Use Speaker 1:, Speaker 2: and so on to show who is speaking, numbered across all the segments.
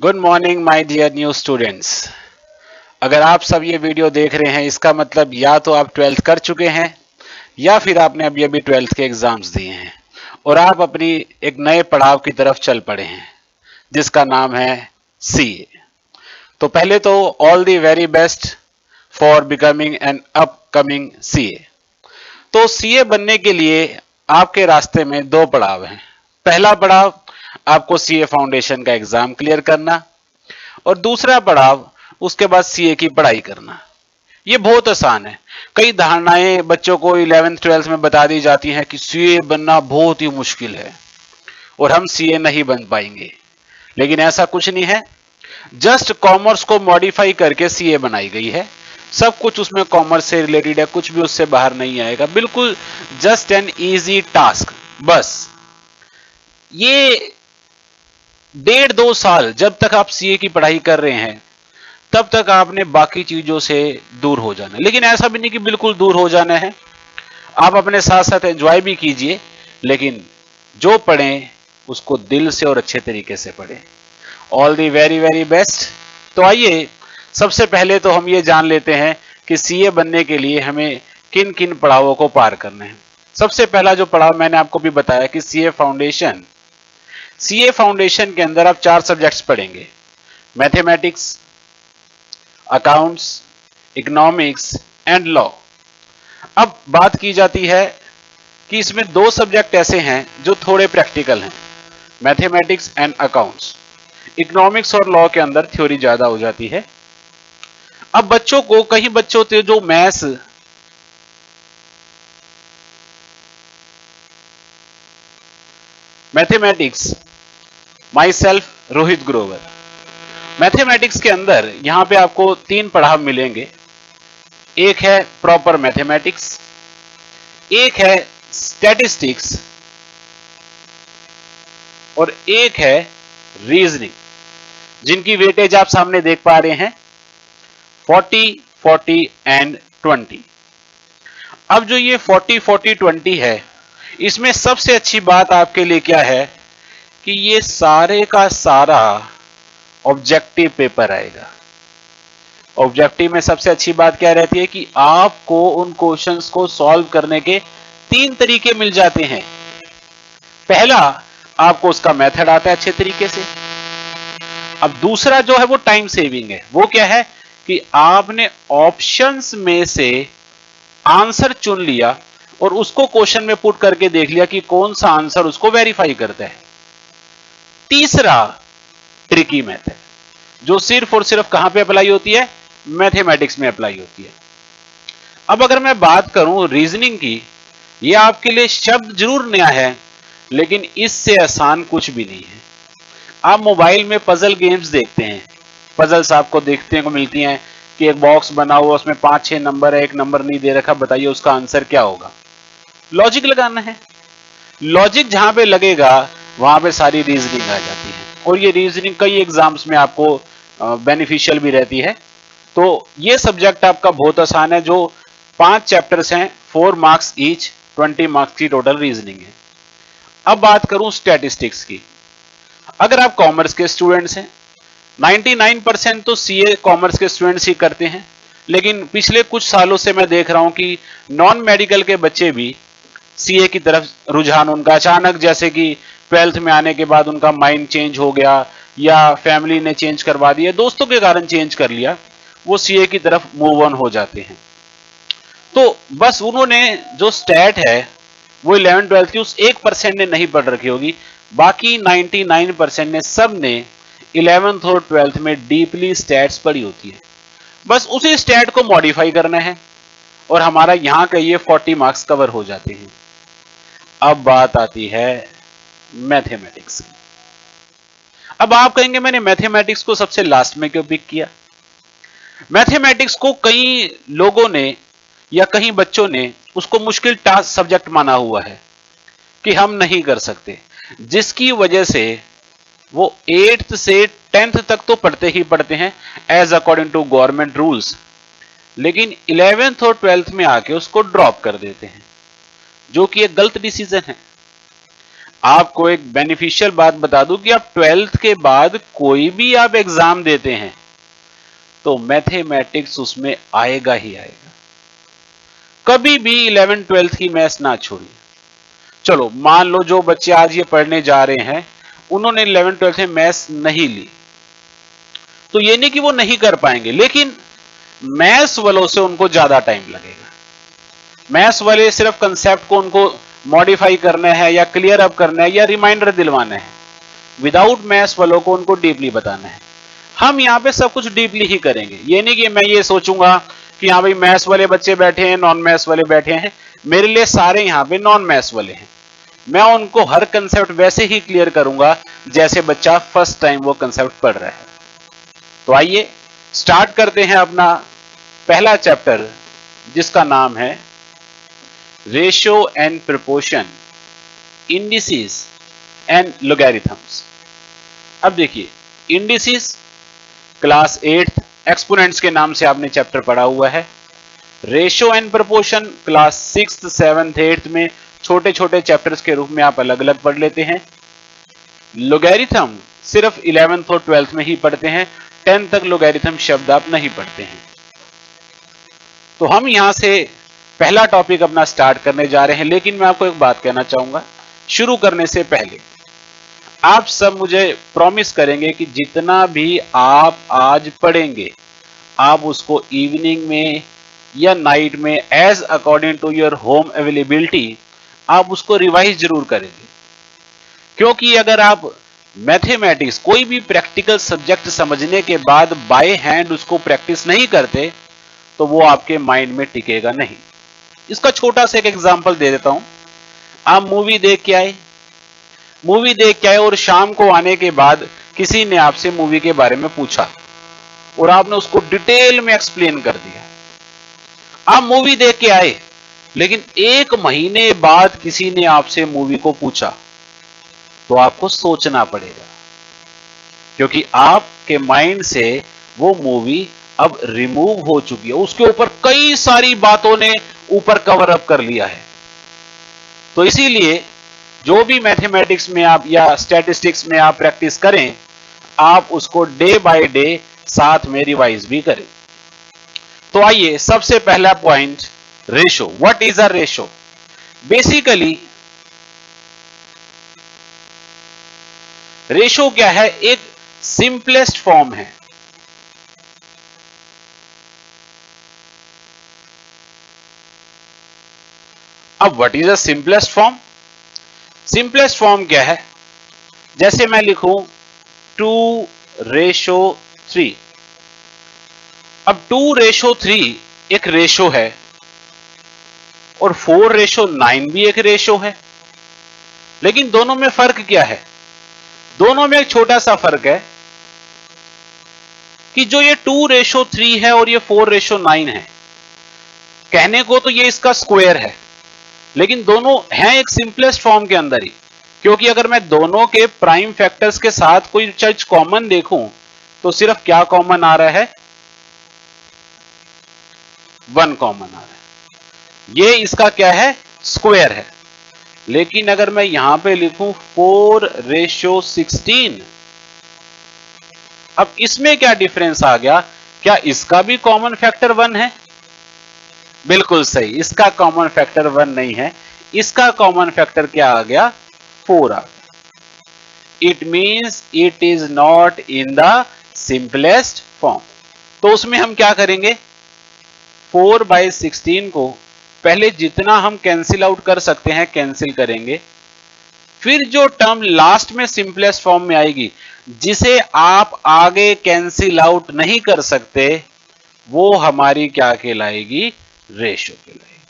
Speaker 1: Good morning my dear new students. अगर आप सब ये वीडियो देख रहे हैं इसका मतलब या तो आप 12th कर चुके हैं या फिर आपने अभी अभी 12th के एग्जाम्स दिए हैं और आप अपनी एक नए पड़ाव की तरफ चल पड़े हैं जिसका नाम है सीए। तो पहले तो all the very best for becoming an upcoming CA. तो सीए बनने के लिए आपके रास्ते में दो पड़ाव हैं। पहला पड़ाव आपको सीए फाउंडेशन का एग्जाम क्लियर करना और दूसरा पड़ाव उसके बाद सीए की पढ़ाई करना। ये बहुत आसान है। कई धारणाएं बच्चों को 11th 12th में बता दी जाती हैं कि सीए बनना बहुत ही मुश्किल है और हम सीए नहीं बन पाएंगे, लेकिन ऐसा कुछ नहीं है। जस्ट कॉमर्स को मॉडिफाई करके सीए बनाई गई है। सब कुछ उसमें कॉमर्स से रिलेटेड है, कुछ भी उससे बाहर नहीं आएगा। बिल्कुल जस्ट एन इजी टास्क। बस ये 1.5-2 साल जब तक आप सीए की पढ़ाई कर रहे हैं तब तक आपने बाकी चीजों से दूर हो जाना है। लेकिन ऐसा भी नहीं कि बिल्कुल दूर हो जाना है। आप अपने साथ साथ एंजॉय भी कीजिए, लेकिन जो पढ़ें उसको दिल से और अच्छे तरीके से पढ़ें। All the very very best. तो आइए सबसे पहले तो हम ये जान लेते हैं कि सीए बनने के लिए हमें किन किन पड़ावों को पार करना है। सबसे पहला जो पड़ाव मैंने आपको भी बताया कि सीए फाउंडेशन। सीए फाउंडेशन के अंदर आप 4 सब्जेक्ट्स पढ़ेंगे: mathematics, accounts, economics and law. अब बात की जाती है कि इसमें 2 सब्जेक्ट ऐसे हैं जो थोड़े प्रैक्टिकल हैं, मैथमेटिक्स एंड अकाउंट्स। इकोनॉमिक्स और लॉ के अंदर थ्योरी ज्यादा हो जाती है। अब बच्चों को, कई बच्चों थे जो maths, mathematics, my self Rohit Grover. Mathematics के अंदर यहां पे आपको 3 पड़ाव मिलेंगे। एक है प्रॉपर मैथमेटिक्स, एक है स्टैटिस्टिक्स और एक है रीजनिंग, जिनकी वेटेज आप सामने देख पा रहे हैं 40, 40 एंड 20। अब जो ये 40, 40, 20 है, इसमें सबसे अच्छी बात आपके लिए क्या है कि ये सारे का सारा ऑब्जेक्टिव पेपर आएगा। ऑब्जेक्टिव में सबसे अच्छी बात क्या रहती है कि आपको उन क्वेश्चंस को सॉल्व करने के 3 तरीके मिल जाते हैं। पहला, आपको उसका मेथड आता है अच्छे तरीके से। अब दूसरा जो है वो टाइम सेविंग है। वो क्या है कि आपने ऑप्शंस में से आंसर चुन लिया और उसको क्वेश्चन में पुट करके देख लिया कि कौन सा आंसर उसको वेरीफाई करता है। तीसरा, ट्रिकी मेथड, जो सिर्फ और सिर्फ कहां पे अप्लाई होती है? मैथमेटिक्स में अप्लाई होती है। अब अगर मैं बात करूं रीजनिंग की, यह आपके लिए शब्द जरूर नया है, लेकिन इससे आसान कुछ भी नहीं है। आप मोबाइल में पजल गेम्स देखते हैं, पजल्स आपको देखने को मिलती हैं कि एक बॉक्स बना हुआ, उसमें 5-6 नंबर है, एक नंबर नहीं दे रखा, बताइए उसका आंसर क्या होगा? लॉजिक लगाना है। लॉजिक जहां पे लगेगा वहां पे सारी रीजनिंग आ जाती है और ये रीजनिंग कई एग्जाम्स में आपको बेनिफिशियल भी रहती है। तो ये सब्जेक्ट आपका बहुत आसान है। जो 5 चैप्टर्स हैं, 4 मार्क्स ईच, 20 मार्क्स की टोटल रीजनिंग है। अब बात करूं स्टैटिस्टिक्स की। अगर आप कॉमर्स के स्टूडेंट्स हैं, 99% तो सीए कॉमर्स के स्टूडेंट्स ही करते हैं, लेकिन पिछले कुछ सालों से मैं देख रहा हूं कि नॉन मेडिकल के बच्चे भी सीए की तरफ रुझान उनका अचानक, जैसे कि 12th में आने के बाद उनका माइंड चेंज हो गया या फैमिली ने चेंज करवा दिया, दोस्तों के कारण चेंज कर लिया, वो सीए की तरफ मूव ऑन हो जाते हैं। तो बस उन्होंने जो स्टैट है वो 11th 12th की उस 1% ने नहीं पढ़ रखी होगी। बाकी 99% ने, सब ने 11th और 12th में डीपली स्टैट्स पढ़ी होती है। बस उसी स्टैट को मॉडिफाई करना है और हमारा यहां का ये 40 मार्क्स कवर हो जाते हैं। अब बात आती है मैथमेटिक्स की। अब आप कहेंगे मैंने मैथमेटिक्स को सबसे लास्ट में क्यों पिक किया? मैथमेटिक्स को कई लोगों ने या कई बच्चों ने उसको मुश्किल टास्क सब्जेक्ट माना हुआ है कि हम नहीं कर सकते, जिसकी वजह से वो 8th से 10th तक तो पढ़ते ही पढ़ते हैं as according to government rules, लेकिन 11th और 12th में आके उसको ड्रॉप कर देते हैं, जो कि एक गलत डिसीजन है। आपको एक बेनिफिशियल बात बता दूं कि आप 12th के बाद कोई भी आप एग्जाम देते हैं तो मैथमेटिक्स उसमें आएगा ही आएगा। कभी भी 11 12th की मैथ्स ना छोड़िए। चलो मान लो जो बच्चे आज ये पढ़ने जा रहे हैं उन्होंने 11 12th में मैथ्स नहीं ली, तो ये नहीं कि वो नहीं कर पाएंगे, लेकिन मैथ्स वालों से उनको ज्यादा टाइम लगेगा। मैथ्स वाले सिर्फ कंसेप्ट को उनको मॉडिफाई करना है या क्लियर अप करना है या रिमाइंडर दिलवाना है। विदाउट मैथ्स वालों को उनको डीपली बताना है। हम यहाँ पे सब कुछ डीपली ही करेंगे। ये नहीं कि मैं ये सोचूंगा कि हाँ भाई मैथ्स वाले बच्चे बैठे हैं, नॉन मैथ्स वाले बैठे हैं, मेरे लिए सारे यहाँ पे नॉन मैथ्स वाले हैं। मैं उनको हर कंसेप्ट वैसे ही क्लियर करूंगा जैसे बच्चा फर्स्ट टाइम वो कंसेप्ट पढ़ रहा है। तो आइए स्टार्ट करते हैं अपना पहला चैप्टर, जिसका नाम है ratio and proportion, indices and logarithms. अब देखिए, इंडिसेस क्लास 8 एक्सपोनेंट्स के नाम से आपने चैप्टर पढ़ा हुआ है। Ratio and proportion class 6th 7th 8th में छोटे छोटे चैप्टर्स के रूप में आप अलग अलग पढ़ लेते हैं। लोगैरिथम सिर्फ 11th और 12th में ही पढ़ते हैं, 10th तक लोगैरिथम शब्द आप नहीं पढ़ते हैं। तो हम यहां से पहला टॉपिक अपना स्टार्ट करने जा रहे हैं, लेकिन मैं आपको एक बात कहना चाहूंगा शुरू करने से पहले। आप सब मुझे प्रॉमिस करेंगे कि जितना भी आप आज पढ़ेंगे आप उसको इवनिंग में या नाइट में as according to your home availability आप उसको रिवाइज जरूर करेंगे। क्योंकि अगर आप मैथमेटिक्स कोई भी प्रैक्टिकल सब्जेक्ट समझने के बाद बाय हैंड उसको प्रैक्टिस नहीं करते तो वो आपके माइंड में टिकेगा नहीं। इसका छोटा सा एक एग्जांपल दे देता हूं। आप मूवी देख के आए और शाम को आने के बाद किसी ने आपसे मूवी के बारे में पूछा और आपने उसको डिटेल में एक्सप्लेन कर दिया। आप मूवी देख के आए, लेकिन 1 महीने बाद किसी ने आपसे मूवी को पूछा तो आपको सोचना पड़ेगा, क्योंकि आपके माइंड से वो मूवी अब रिमूव हो चुकी है। उसके ऊपर कई सारी बातों ने ऊपर कवर अप कर लिया है। तो इसीलिए जो भी मैथमेटिक्स में आप या स्टैटिस्टिक्स में आप प्रैक्टिस करें, आप उसको डे बाय डे साथ में रिवाइज भी करें। तो आइए सबसे पहला point, ratio. What is a ratio? Basically ratio क्या है? एक सिंपलेस्ट फॉर्म है। अब what is a simplest form? Simplest form क्या है? जैसे मैं लिखूं 2:3। अब 2:3 एक रेशो है और 4:9 भी एक रेशो है, लेकिन दोनों में फर्क क्या है? दोनों में एक छोटा सा फर्क है कि जो ये 2:3 है और ये 4:9 है, कहने को तो ये इसका स्क्वायर है, लेकिन दोनों हैं एक सिंपलेस्ट फॉर्म के अंदर ही। क्योंकि अगर मैं दोनों के प्राइम फैक्टर्स के साथ कोई चीज कॉमन देखूं तो सिर्फ क्या कॉमन आ रहा है? 1 कॉमन आ रहा है। ये इसका क्या है? स्क्वायर है। लेकिन अगर मैं यहां पे लिखूं 4:16, अब इसमें क्या डिफरेंस आ गया? क्या इसका भी कॉमन फैक्टर 1 है? बिल्कुल सही, इसका कॉमन फैक्टर 1 नहीं है। इसका कॉमन फैक्टर क्या आ गया? 4 आ गया। It means it is not in the simplest form. तो उसमें हम क्या करेंगे? 4/16 को पहले जितना हम कैंसिल आउट कर सकते हैं कैंसिल करेंगे, फिर जो टर्म लास्ट में सिंपलेस्ट फॉर्म में आएगी जिसे आप आगे कैंसिल आउट नहीं कर सकते, वो हमारी क्या कहलाएगी? रेशो कहलाएगी।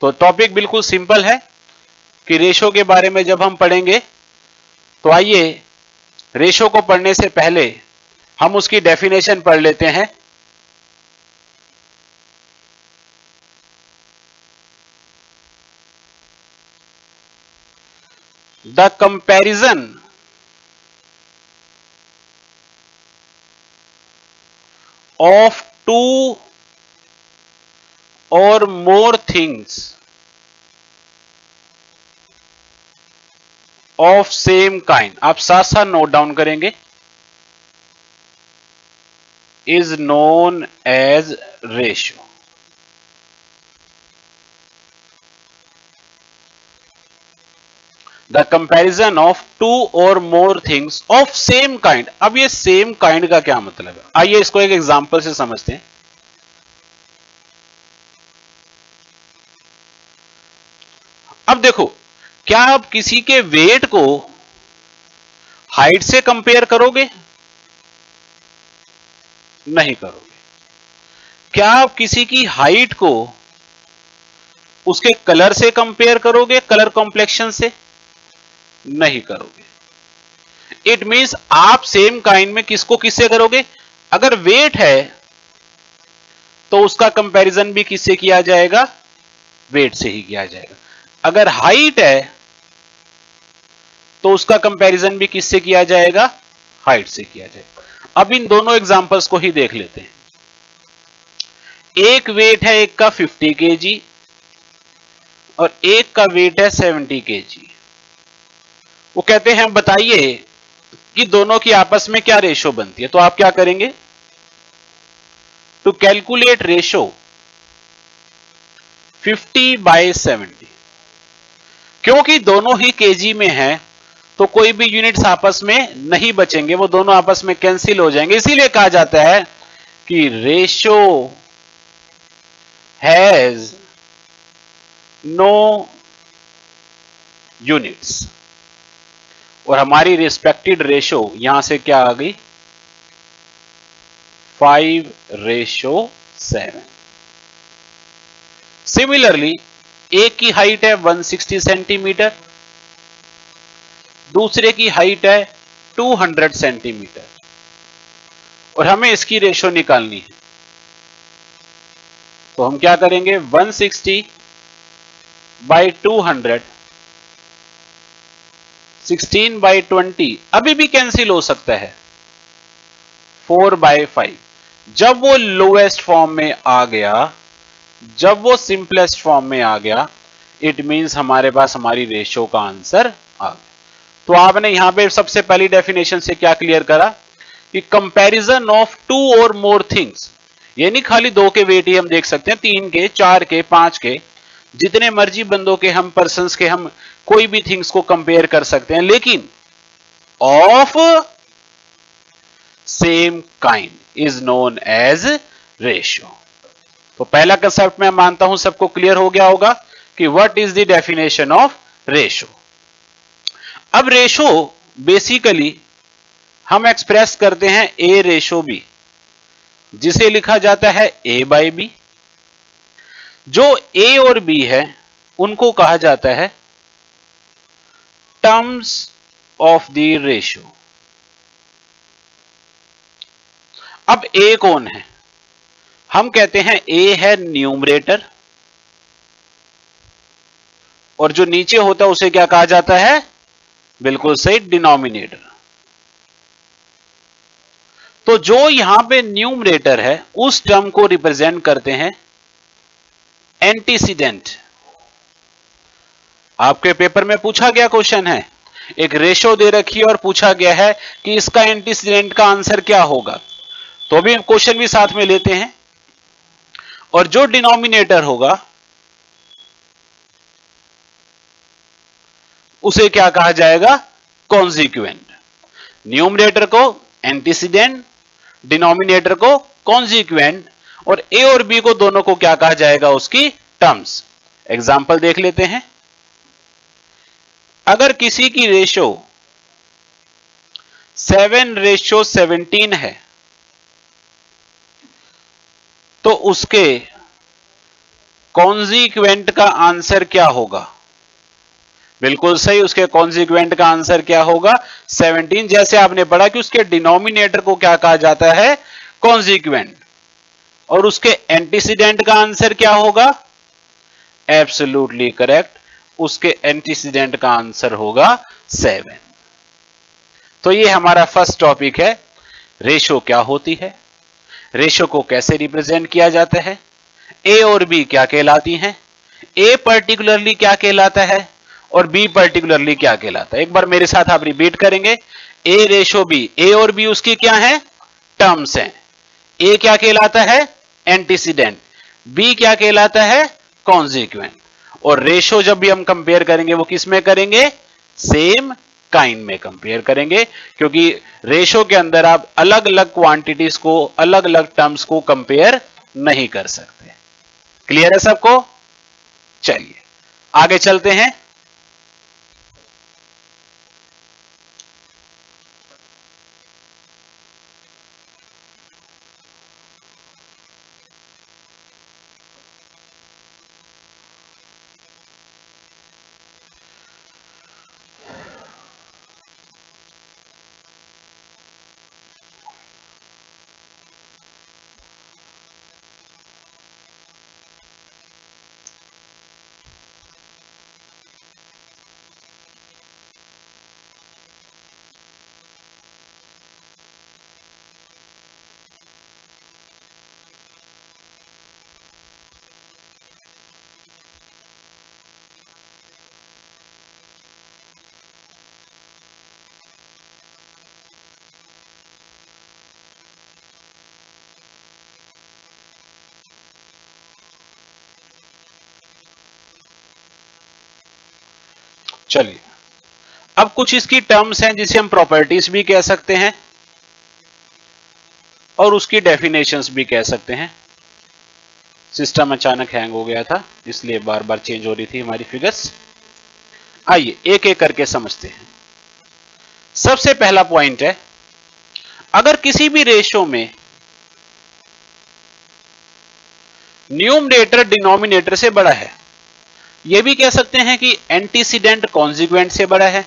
Speaker 1: तो टॉपिक बिल्कुल सिंपल है कि रेशो के बारे में जब हम पढ़ेंगे, तो आइए रेशो को पढ़ने से पहले हम उसकी डेफिनेशन पढ़ लेते हैं। The comparison of two or more things of same kind, आप साथ साथ नोट डाउन करेंगे, is known as ratio. The comparison of two or more things of same kind. अब ये सेम काइंड का क्या मतलब है, आइए इसको एक एग्जांपल से समझते हैं। अब देखो, क्या आप किसी के वेट को हाइट से कंपेयर करोगे? नहीं करोगे। क्या आप किसी की हाइट को उसके कलर से कंपेयर करोगे, कलर कॉम्प्लेक्शन से? नहीं करोगे। इट मींस आप सेम काइंड में किसको किससे करोगे? अगर वेट है तो उसका कंपैरिजन भी किससे किया जाएगा? वेट से ही किया जाएगा। अगर हाइट है तो उसका कंपैरिजन भी किससे किया जाएगा? हाइट से किया जाएगा। अब इन दोनों एग्जांपल्स को ही देख लेते हैं। एक वेट है एक का 50 केजी और एक का वेट है 70 केजी। वो कहते हैं बताइए कि दोनों की आपस में क्या रेशो बनती है। तो आप क्या करेंगे? टू कैलकुलेट रेशो 50/70, क्योंकि दोनों ही केजी में है तो कोई भी यूनिट्स आपस में नहीं बचेंगे, वो दोनों आपस में कैंसिल हो जाएंगे। इसीलिए कहा जाता है कि रेशो हैज नो यूनिट्स। और हमारी रिस्पेक्टेड रेशो यहां से क्या आ गई? 5/7। सिमिलरली एक की हाइट है 160 सेंटीमीटर, दूसरे की हाइट है 200 सेंटीमीटर और हमें इसकी रेशो निकालनी है। तो हम क्या करेंगे? 160/200, 16/20 अभी भी कैंसिल हो सकता है, 4/5। जब वो लोएस्ट फॉर्म में आ गया, जब वो सिंपलेस्ट फॉर्म में आ गया, इट मींस हमारे पास हमारी रेशो का आंसर आ गया। तो आपने यहां पे सबसे पहली डेफिनेशन से क्या क्लियर करा कि comparison of two or more things, यानी खाली दो के वेट ही हम देख सकते हैं, 3 के, 4 के, 5 के, जितने मर्जी बंदों के हम, पर्संस के हम कोई भी थिंग्स को कंपेयर कर सकते हैं, लेकिन of same kind is known as ratio. तो पहला कंसेप्ट मैं मानता हूं सबको क्लियर हो गया होगा कि what is the definition of ratio. अब रेशो बेसिकली हम एक्सप्रेस करते हैं ए रेशो बी, जिसे लिखा जाता है A/B। जो ए और बी है उनको कहा जाता है टर्म्स ऑफ द रेशो। अब ए कौन है? हम कहते हैं ए है न्यूमरेटर और जो नीचे होता है उसे क्या कहा जाता है? बिल्कुल सही, डिनोमिनेटर। तो जो यहां पे न्यूमरेटर है उस टर्म को रिप्रेजेंट करते हैं एंटीसीडेंट। आपके पेपर में पूछा गया क्वेश्चन है, एक रेशो दे रखी है और पूछा गया है कि इसका एंटीसीडेंट का आंसर क्या होगा। तो अभी क्वेश्चन भी साथ में लेते हैं। और जो डिनोमिनेटर होगा उसे क्या कहा जाएगा? कॉन्जिक्वेंट। न्यूमरेटर को एंटीसीडेंट, डिनोमिनेटर को कॉन्जिक्वेंट और ए और बी को दोनों को क्या कहा जाएगा? उसकी टर्म्स। एग्जाम्पल देख लेते हैं। अगर किसी की रेशो 7/17 है तो उसके कॉन्जिक्वेंट का आंसर क्या होगा? बिल्कुल सही, उसके कॉन्जिक्वेंट का आंसर क्या होगा? 17। जैसे आपने पढ़ा कि उसके डिनोमिनेटर को क्या कहा जाता है? कॉन्जिक्वेंट। और उसके एंटीसीडेंट का आंसर क्या होगा? एब्सोल्युटली करेक्ट, उसके एंटीसीडेंट का आंसर होगा 7। तो ये हमारा फर्स्ट टॉपिक है, रेशो क्या होती है, रेशो को कैसे रिप्रेजेंट किया जाता है, ए और बी क्या कहलाती हैं, ए पर्टिकुलरली क्या कहलाता है और बी पर्टिकुलरली क्या कहलाता है। एक बार मेरे साथ आप रिपीट करेंगे, ए रेशो बी, ए और बी उसकी क्या है, टर्म्स हैं। ए क्या कहलाता है, एंटीसीडेंट, बी क्या कहलाता है, कॉन्जिक्वेंट। और रेशो जब भी हम कंपेयर करेंगे वो किस में करेंगे, सेम काइंड में कंपेयर करेंगे, क्योंकि रेशो के अंदर आप अलग अलग क्वांटिटीज को, अलग अलग टर्म्स को कंपेयर नहीं कर सकते। क्लियर है सबको? चलिए आगे चलते हैं। चलिए अब कुछ इसकी टर्म्स हैं जिसे हम प्रॉपर्टीज भी कह सकते हैं और उसकी डेफिनेशंस भी कह सकते हैं। सिस्टम अचानक हैंग हो गया था, इसलिए बार बार चेंज हो रही थी हमारी फिगर्स। आइए एक एक करके समझते हैं। सबसे पहला पॉइंट है, अगर किसी भी रेशो में न्यूमरेटर डिनोमिनेटर से बड़ा है, यह भी कह सकते हैं कि एंटीसीडेंट कॉन्जिक्वेंट से बड़ा है,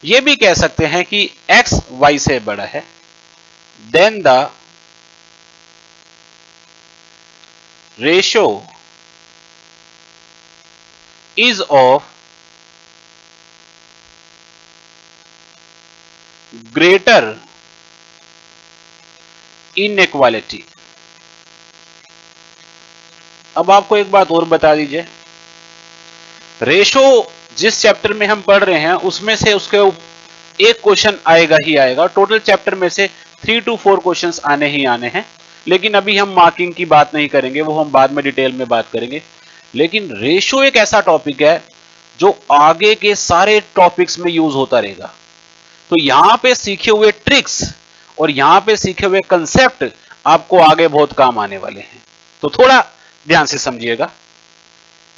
Speaker 1: यह भी कह सकते हैं कि एक्स वाई से बड़ा है, then the ratio is of greater inequality. अब आपको एक बात और बता दीजिए, रेशो जिस चैप्टर में हम पढ़ रहे हैं उसमें से उसके एक क्वेश्चन आएगा ही आएगा। टोटल चैप्टर में से 3 to 4 क्वेश्चंस आने ही आने हैं, लेकिन अभी हम मार्किंग की बात नहीं करेंगे, वो हम बाद में डिटेल में बात करेंगे। लेकिन रेशो एक ऐसा टॉपिक है जो आगे के सारे टॉपिक्स में यूज होता रहेगा। तो यहां पे सीखे हुए ट्रिक्स और यहां पे सीखे हुए कंसेप्ट आपको आगे बहुत काम आने वाले हैं, तो थोड़ा ध्यान से समझिएगा।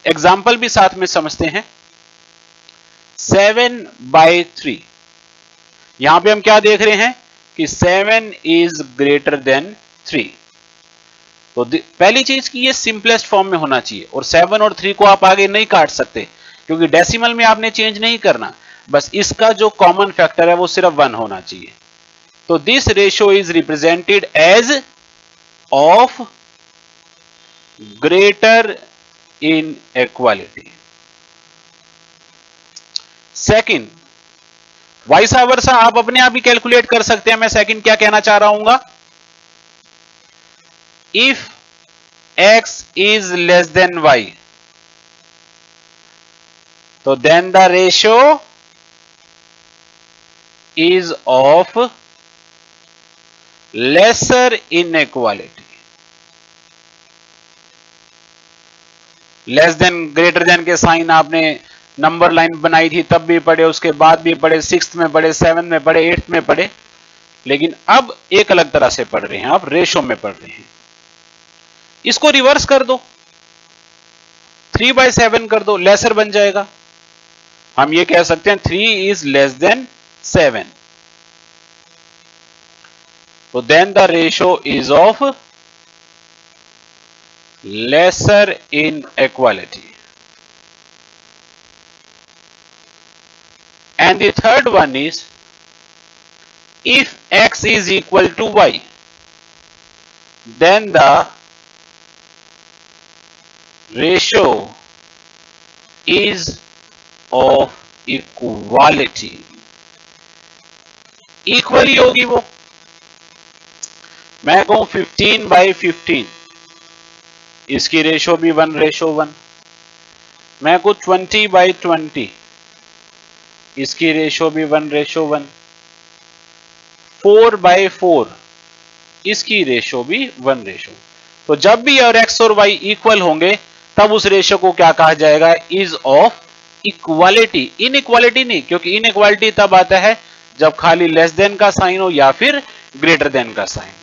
Speaker 1: एग्जाम्पल भी साथ में समझते हैं। 7/3, यहां पे हम क्या देख रहे हैं कि 7 इज ग्रेटर देन 3। तो पहली चीज की ये सिंपलेस्ट फॉर्म में होना चाहिए, और 7 और 3 को आप आगे नहीं काट सकते क्योंकि डेसिमल में आपने चेंज नहीं करना, बस इसका जो कॉमन फैक्टर है वो सिर्फ 1 होना चाहिए। तो this ratio is represented as of greater inequality. Second, vice versa आप अपने आप ही कैलकुलेट कर सकते हैं। मैं सेकंड क्या कहना चाह रहा हूं, if x is less than y, तो then the ratio is of lesser inequality. Less than greater than के साइन आपने नंबर लाइन बनाई थी तब भी पढ़े, उसके बाद भी पढ़े, 6th में पढ़े, 7th में पढ़े, 8th में पढ़े, लेकिन अब एक अलग तरह से पढ़ रहे हैं, आप रेशो में पढ़ रहे हैं। इसको रिवर्स कर दो, 3/7 कर दो, लेसर बन जाएगा। हम ये कह सकते हैं 3 इज लेस देन 7, तो then the ratio is of lesser inequality. And the third one is, if x is equal to y, then the ratio is of equality। Equally होगी वो, मैं कहूं 15/15, इसकी रेशो भी 1:1। मैं कहूं 20/20, इसकी रेशो भी 1:1, 4/4 इसकी रेशो भी 1:1। तो जब भी और x और y इक्वल होंगे तब उस रेशो को क्या कहा जाएगा, इज ऑफ इक्वालिटी। इनइक्वालिटी नहीं, क्योंकि इनइक्वालिटी तब आता है जब खाली लेस देन का साइन हो या फिर ग्रेटर देन का साइन हो।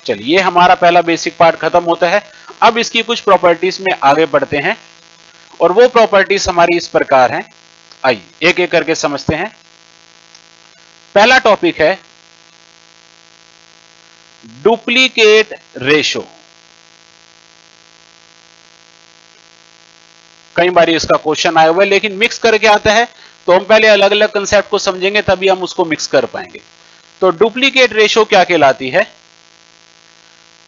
Speaker 1: चलिए, हमारा पहला बेसिक पार्ट खत्म होता है। अब इसकी कुछ प्रॉपर्टीज में आगे बढ़ते हैं और वो प्रॉपर्टीज हमारी इस प्रकार हैं। आइए एक एक करके समझते हैं। पहला टॉपिक है डुप्लीकेट रेशो। कई बार इसका क्वेश्चन आया हुआ है, लेकिन मिक्स करके आता है, तो हम पहले अलग अलग कंसेप्ट को समझेंगे तभी हम उसको मिक्स कर पाएंगे। तो डुप्लीकेट रेशो क्या कहलाती है?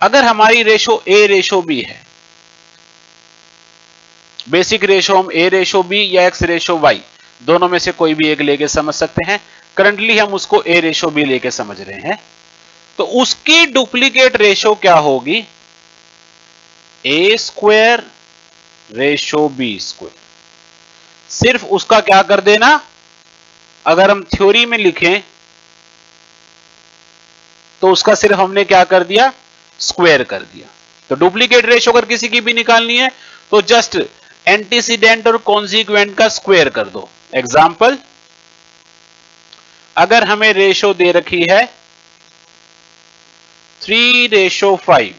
Speaker 1: अगर हमारी रेशो A:B है, बेसिक रेशो हम A:B या X:Y दोनों में से कोई भी एक लेके समझ सकते हैं। करंटली हम उसको A:B लेके समझ रहे हैं। तो उसकी डुप्लीकेट रेशो क्या होगी? A² ratio B²। सिर्फ उसका क्या कर देना, अगर हम थ्योरी में लिखें तो उसका सिर्फ हमने क्या कर दिया, स्क्वायर कर दिया। तो डुप्लीकेट रेशो अगर किसी की भी निकालनी है तो जस्ट एंटीसीडेंट और कॉन्सिक्वेंट का स्क्वायर कर दो। एग्जाम्पल, अगर हमें रेशो दे रखी है 3:5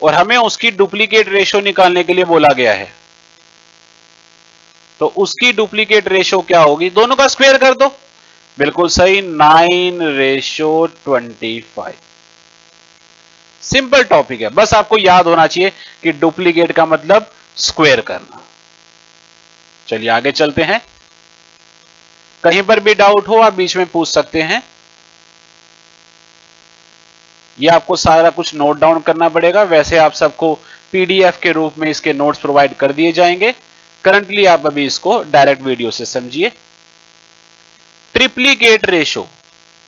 Speaker 1: और हमें उसकी डुप्लीकेट रेशो निकालने के लिए बोला गया है, तो उसकी डुप्लीकेट रेशो क्या होगी? दोनों का स्क्वायर कर दो। बिल्कुल सही, 9:25। सिंपल टॉपिक है, बस आपको याद होना चाहिए कि डुप्लीकेट का मतलब स्क्वायर करना। चलिए आगे चलते हैं। कहीं पर भी डाउट हो आप बीच में पूछ सकते हैं। यह आपको सारा कुछ नोट डाउन करना पड़ेगा। वैसे आप सबको पीडीएफ के रूप में इसके नोट्स प्रोवाइड कर दिए जाएंगे। करंटली आप अभी इसको डायरेक्ट वीडियो से समझिए। ट्रिप्लीकेट रेशो,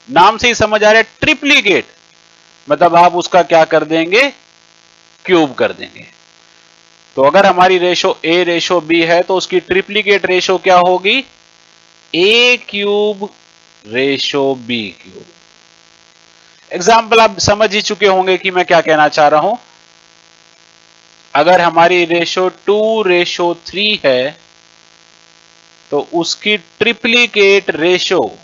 Speaker 1: नाम से ही समझ आ रहा है, ट्रिप्लीकेट मतलब आप उसका क्या कर देंगे, क्यूब कर देंगे। तो अगर हमारी रेशो A:B है तो उसकी ट्रिप्लीकेट रेशो क्या होगी? A³ ratio B³। एग्जाम्पल आप समझ ही चुके होंगे कि मैं क्या कहना चाह रहा हूं। अगर हमारी रेशो 2:3 है तो उसकी ट्रिप्लीकेट रेशो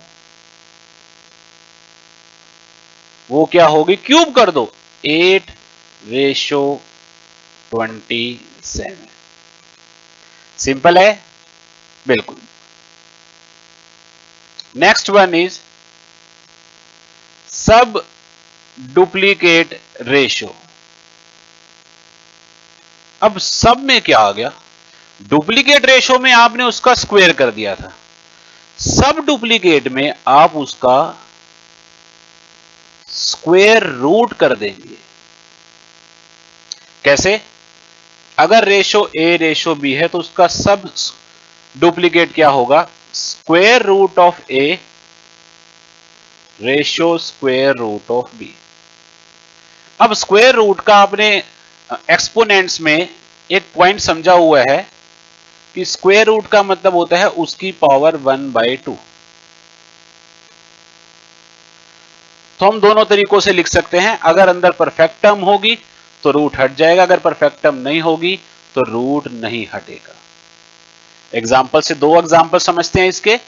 Speaker 1: वो क्या होगी, क्यूब कर दो, 8:27। सिंपल है, बिल्कुल। नेक्स्ट वन इज सब डुप्लीकेट रेशो। अब सब में क्या आ गया? डुप्लीकेट रेशो में आपने उसका स्क्वायर कर दिया था, सब डुप्लीकेट में आप उसका स्क्वायर रूट कर देंगे। कैसे? अगर रेशो A:B है तो उसका सब डुप्लीकेट क्या होगा, square root of A ratio square root of B। अब स्क्वायर रूट का आपने एक्सपोनेंट्स में एक पॉइंट समझा हुआ है कि स्क्वायर रूट का मतलब होता है उसकी पावर 1/2। तो हम दोनों तरीकों से लिख सकते हैं। अगर अंदर परफेक्ट टर्म होगी तो रूट हट जाएगा, अगर परफेक्ट टर्म नहीं होगी तो रूट नहीं हटेगा। एग्जाम्पल से दो एग्जाम्पल समझते हैं इसके।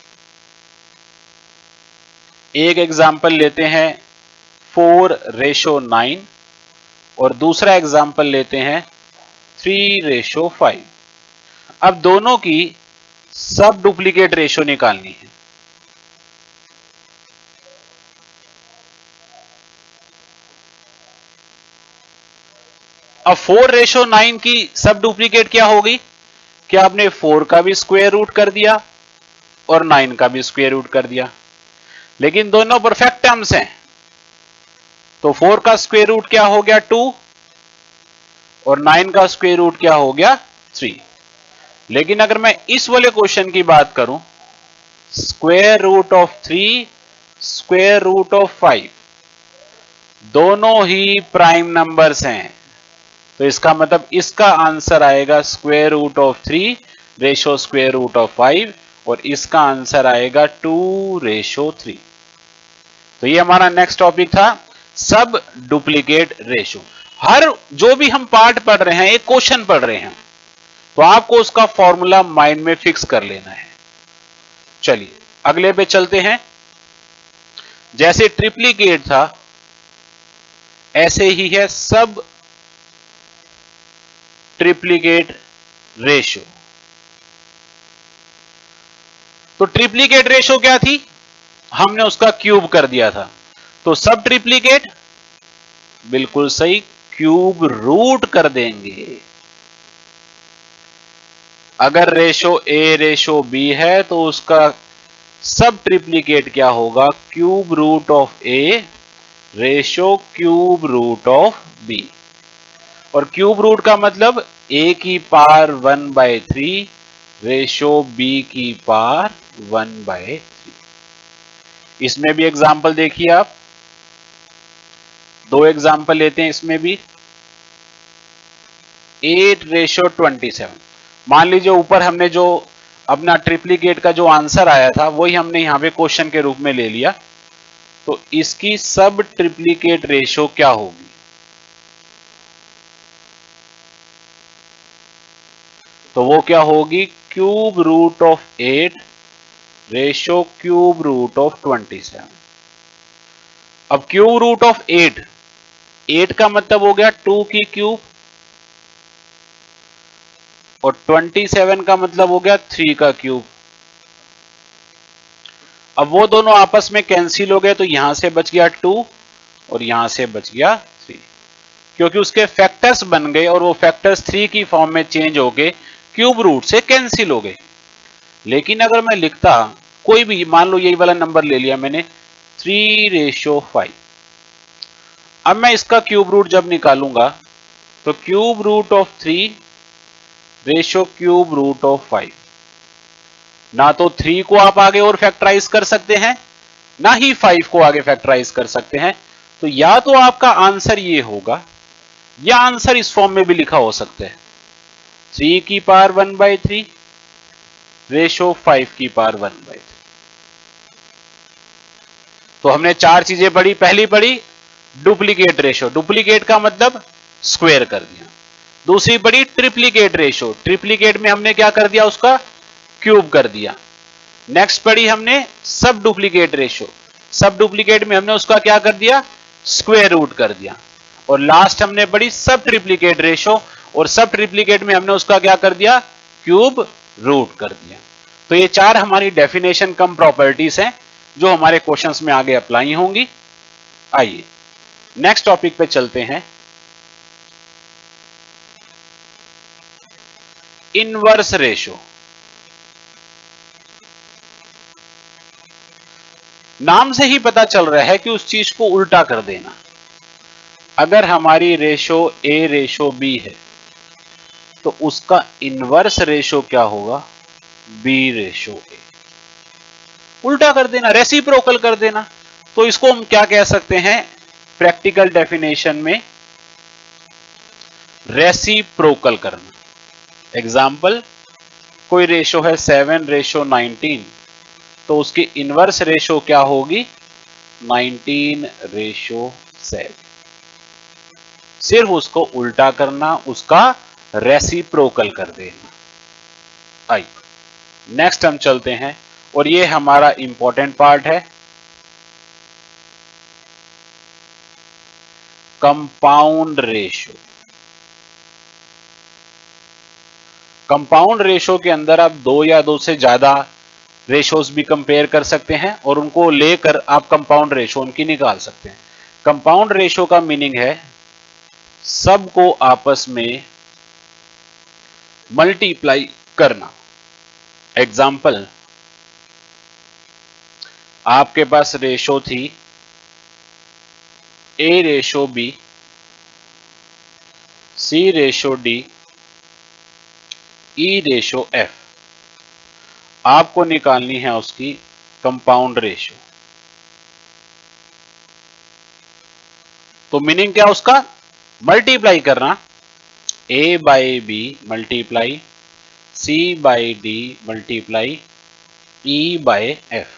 Speaker 1: एक एग्जाम्पल लेते हैं 4:9 और दूसरा एग्जाम्पल लेते हैं 3:5। अब दोनों की सब डुप्लीकेट रेशो निकालनी है। अब 4:9 की सब डुप्लीकेट क्या होगी कि आपने 4 का भी स्क्वायर रूट कर दिया और 9 का भी स्क्वायर रूट कर दिया, लेकिन दोनों परफेक्ट टर्म्स हैं। तो 4 का स्क्वायर रूट क्या हो गया 2 और 9 का स्क्वायर रूट क्या हो गया 3। लेकिन अगर मैं इस वाले क्वेश्चन की बात करूं, square root of 3 square root of 5 दोनों ही प्राइम नंबर्स हैं, तो इसका मतलब इसका आंसर आएगा square root of 3 ratio square root of 5 और इसका आंसर आएगा 2:3। तो ये हमारा नेक्स्ट टॉपिक था, सब डुप्लीकेट रेशो। हर जो भी हम पार्ट पढ़ रहे हैं, एक क्वेश्चन पढ़ रहे हैं, तो आपको उसका फॉर्मूला माइंड में फिक्स कर लेना है। चलिए अगले पे चलते हैं। जैसे ट्रिप्लीकेट था, ऐसे ही है सब ट्रिप्लीकेट रेशो। तो ट्रिप्लीकेट रेशो क्या थी? हमने उसका क्यूब कर दिया था। तो सब ट्रिप्लीकेट, बिल्कुल सही, क्यूब रूट कर देंगे। अगर रेशो ए रेशो बी है तो उसका सब ट्रिप्लीकेट क्या होगा? Cube root of A ratio cube root of B. और क्यूब रूट का मतलब ए की पावर 1/3 रेशो बी की पावर 1/3। इसमें भी एग्जाम्पल देखिए आप, दो एग्जाम्पल लेते हैं इसमें भी। 8:27। मान लीजिए ऊपर हमने जो अपना ट्रिप्लीकेट का जो आंसर आया था वही हमने यहां पे क्वेश्चन के रूप में ले लिया। तो इसकी सब ट्रिप्लीकेट रेशो क्या होगी? तो वो क्या होगी? Cube root of 8 ratio cube root of 27। अब क्यूब रूट ऑफ 8 का मतलब हो गया 2 की क्यूब, और 27 का मतलब हो गया 3 का क्यूब। अब वो दोनों आपस में कैंसिल हो गए, तो यहां से बच गया 2 और यहां से बच गया 3, क्योंकि उसके फैक्टर्स बन गए और वो फैक्टर्स 3 की फॉर्म में चेंज हो गए, क्यूब रूट से कैंसिल हो गए। लेकिन अगर मैं लिखता कोई भी, मान लो यही वाला नंबर ले लिया मैंने, 3:5। अब मैं इसका क्यूब रूट जब निकालूंगा तो cube root of 3 ratio cube root of 5। ना तो 3 को आप आगे और फैक्टराइज कर सकते हैं, ना ही 5 को आगे फैक्टराइज कर सकते हैं। तो या तो आपका आंसर ये होगा, या आंसर इस फॉर्म में भी लिखा हो सकता है, 3 की पावर 1/3 रेशो 5 की पावर 1/3। तो हमने चार चीजें पढ़ी। पहली पढ़ी डुप्लीकेट रेशो, डुप्लीकेट का मतलब स्क्वायर कर दिया। दूसरी पढ़ी ट्रिप्लीकेट रेशो, ट्रिप्लीकेट में हमने क्या कर दिया? उसका क्यूब कर दिया। नेक्स्ट पढ़ी हमने सब डुप्लीकेट रेशो, सब डुप्लीकेट में हमने उसका क्या कर दिया? स्क्वायर रूट कर दिया। और लास्ट हमने पढ़ी सब ट्रिप्लीकेट रेशो, और सब ट्रिप्लीकेट में हमने उसका क्या कर दिया? क्यूब रूट कर दिया। तो ये चार हमारी डेफिनेशन कम प्रॉपर्टीज हैं जो हमारे क्वेश्चंस में आगे अप्लाई होंगी। आइए नेक्स्ट टॉपिक पे चलते हैं, इनवर्स रेशो। नाम से ही पता चल रहा है कि उस चीज को उल्टा कर देना। अगर हमारी रेशो ए रेशो बी है तो उसका इनवर्स रेशो क्या होगा? B ratio A. उल्टा कर देना, रेसिप्रोकल कर देना। तो इसको हम क्या कह सकते हैं प्रैक्टिकल डेफिनेशन में? रेसिप्रोकल करना। एग्जाम्पल, कोई रेशो है 7:19, तो उसकी इनवर्स रेशो क्या होगी? 19:7। सिर्फ उसको उल्टा करना, उसका रेसिप्रोकल कर देना। आइए नेक्स्ट हम चलते हैं, और ये हमारा इंपॉर्टेंट पार्ट है, कंपाउंड रेशो। कंपाउंड रेशो के अंदर आप दो या दो से ज्यादा रेशोस भी कंपेयर कर सकते हैं और उनको लेकर आप कंपाउंड रेशो उनकी निकाल सकते हैं। कंपाउंड रेशो का मीनिंग है सबको आपस में मल्टीप्लाई करना। एग्जाम्पल, आपके पास रेशो थी A ratio B, C ratio D, E ratio F. आपको निकालनी है उसकी कंपाउंड रेशो। तो मीनिंग क्या उसका? मल्टीप्लाई करना, A by B multiply C by D multiply E by F.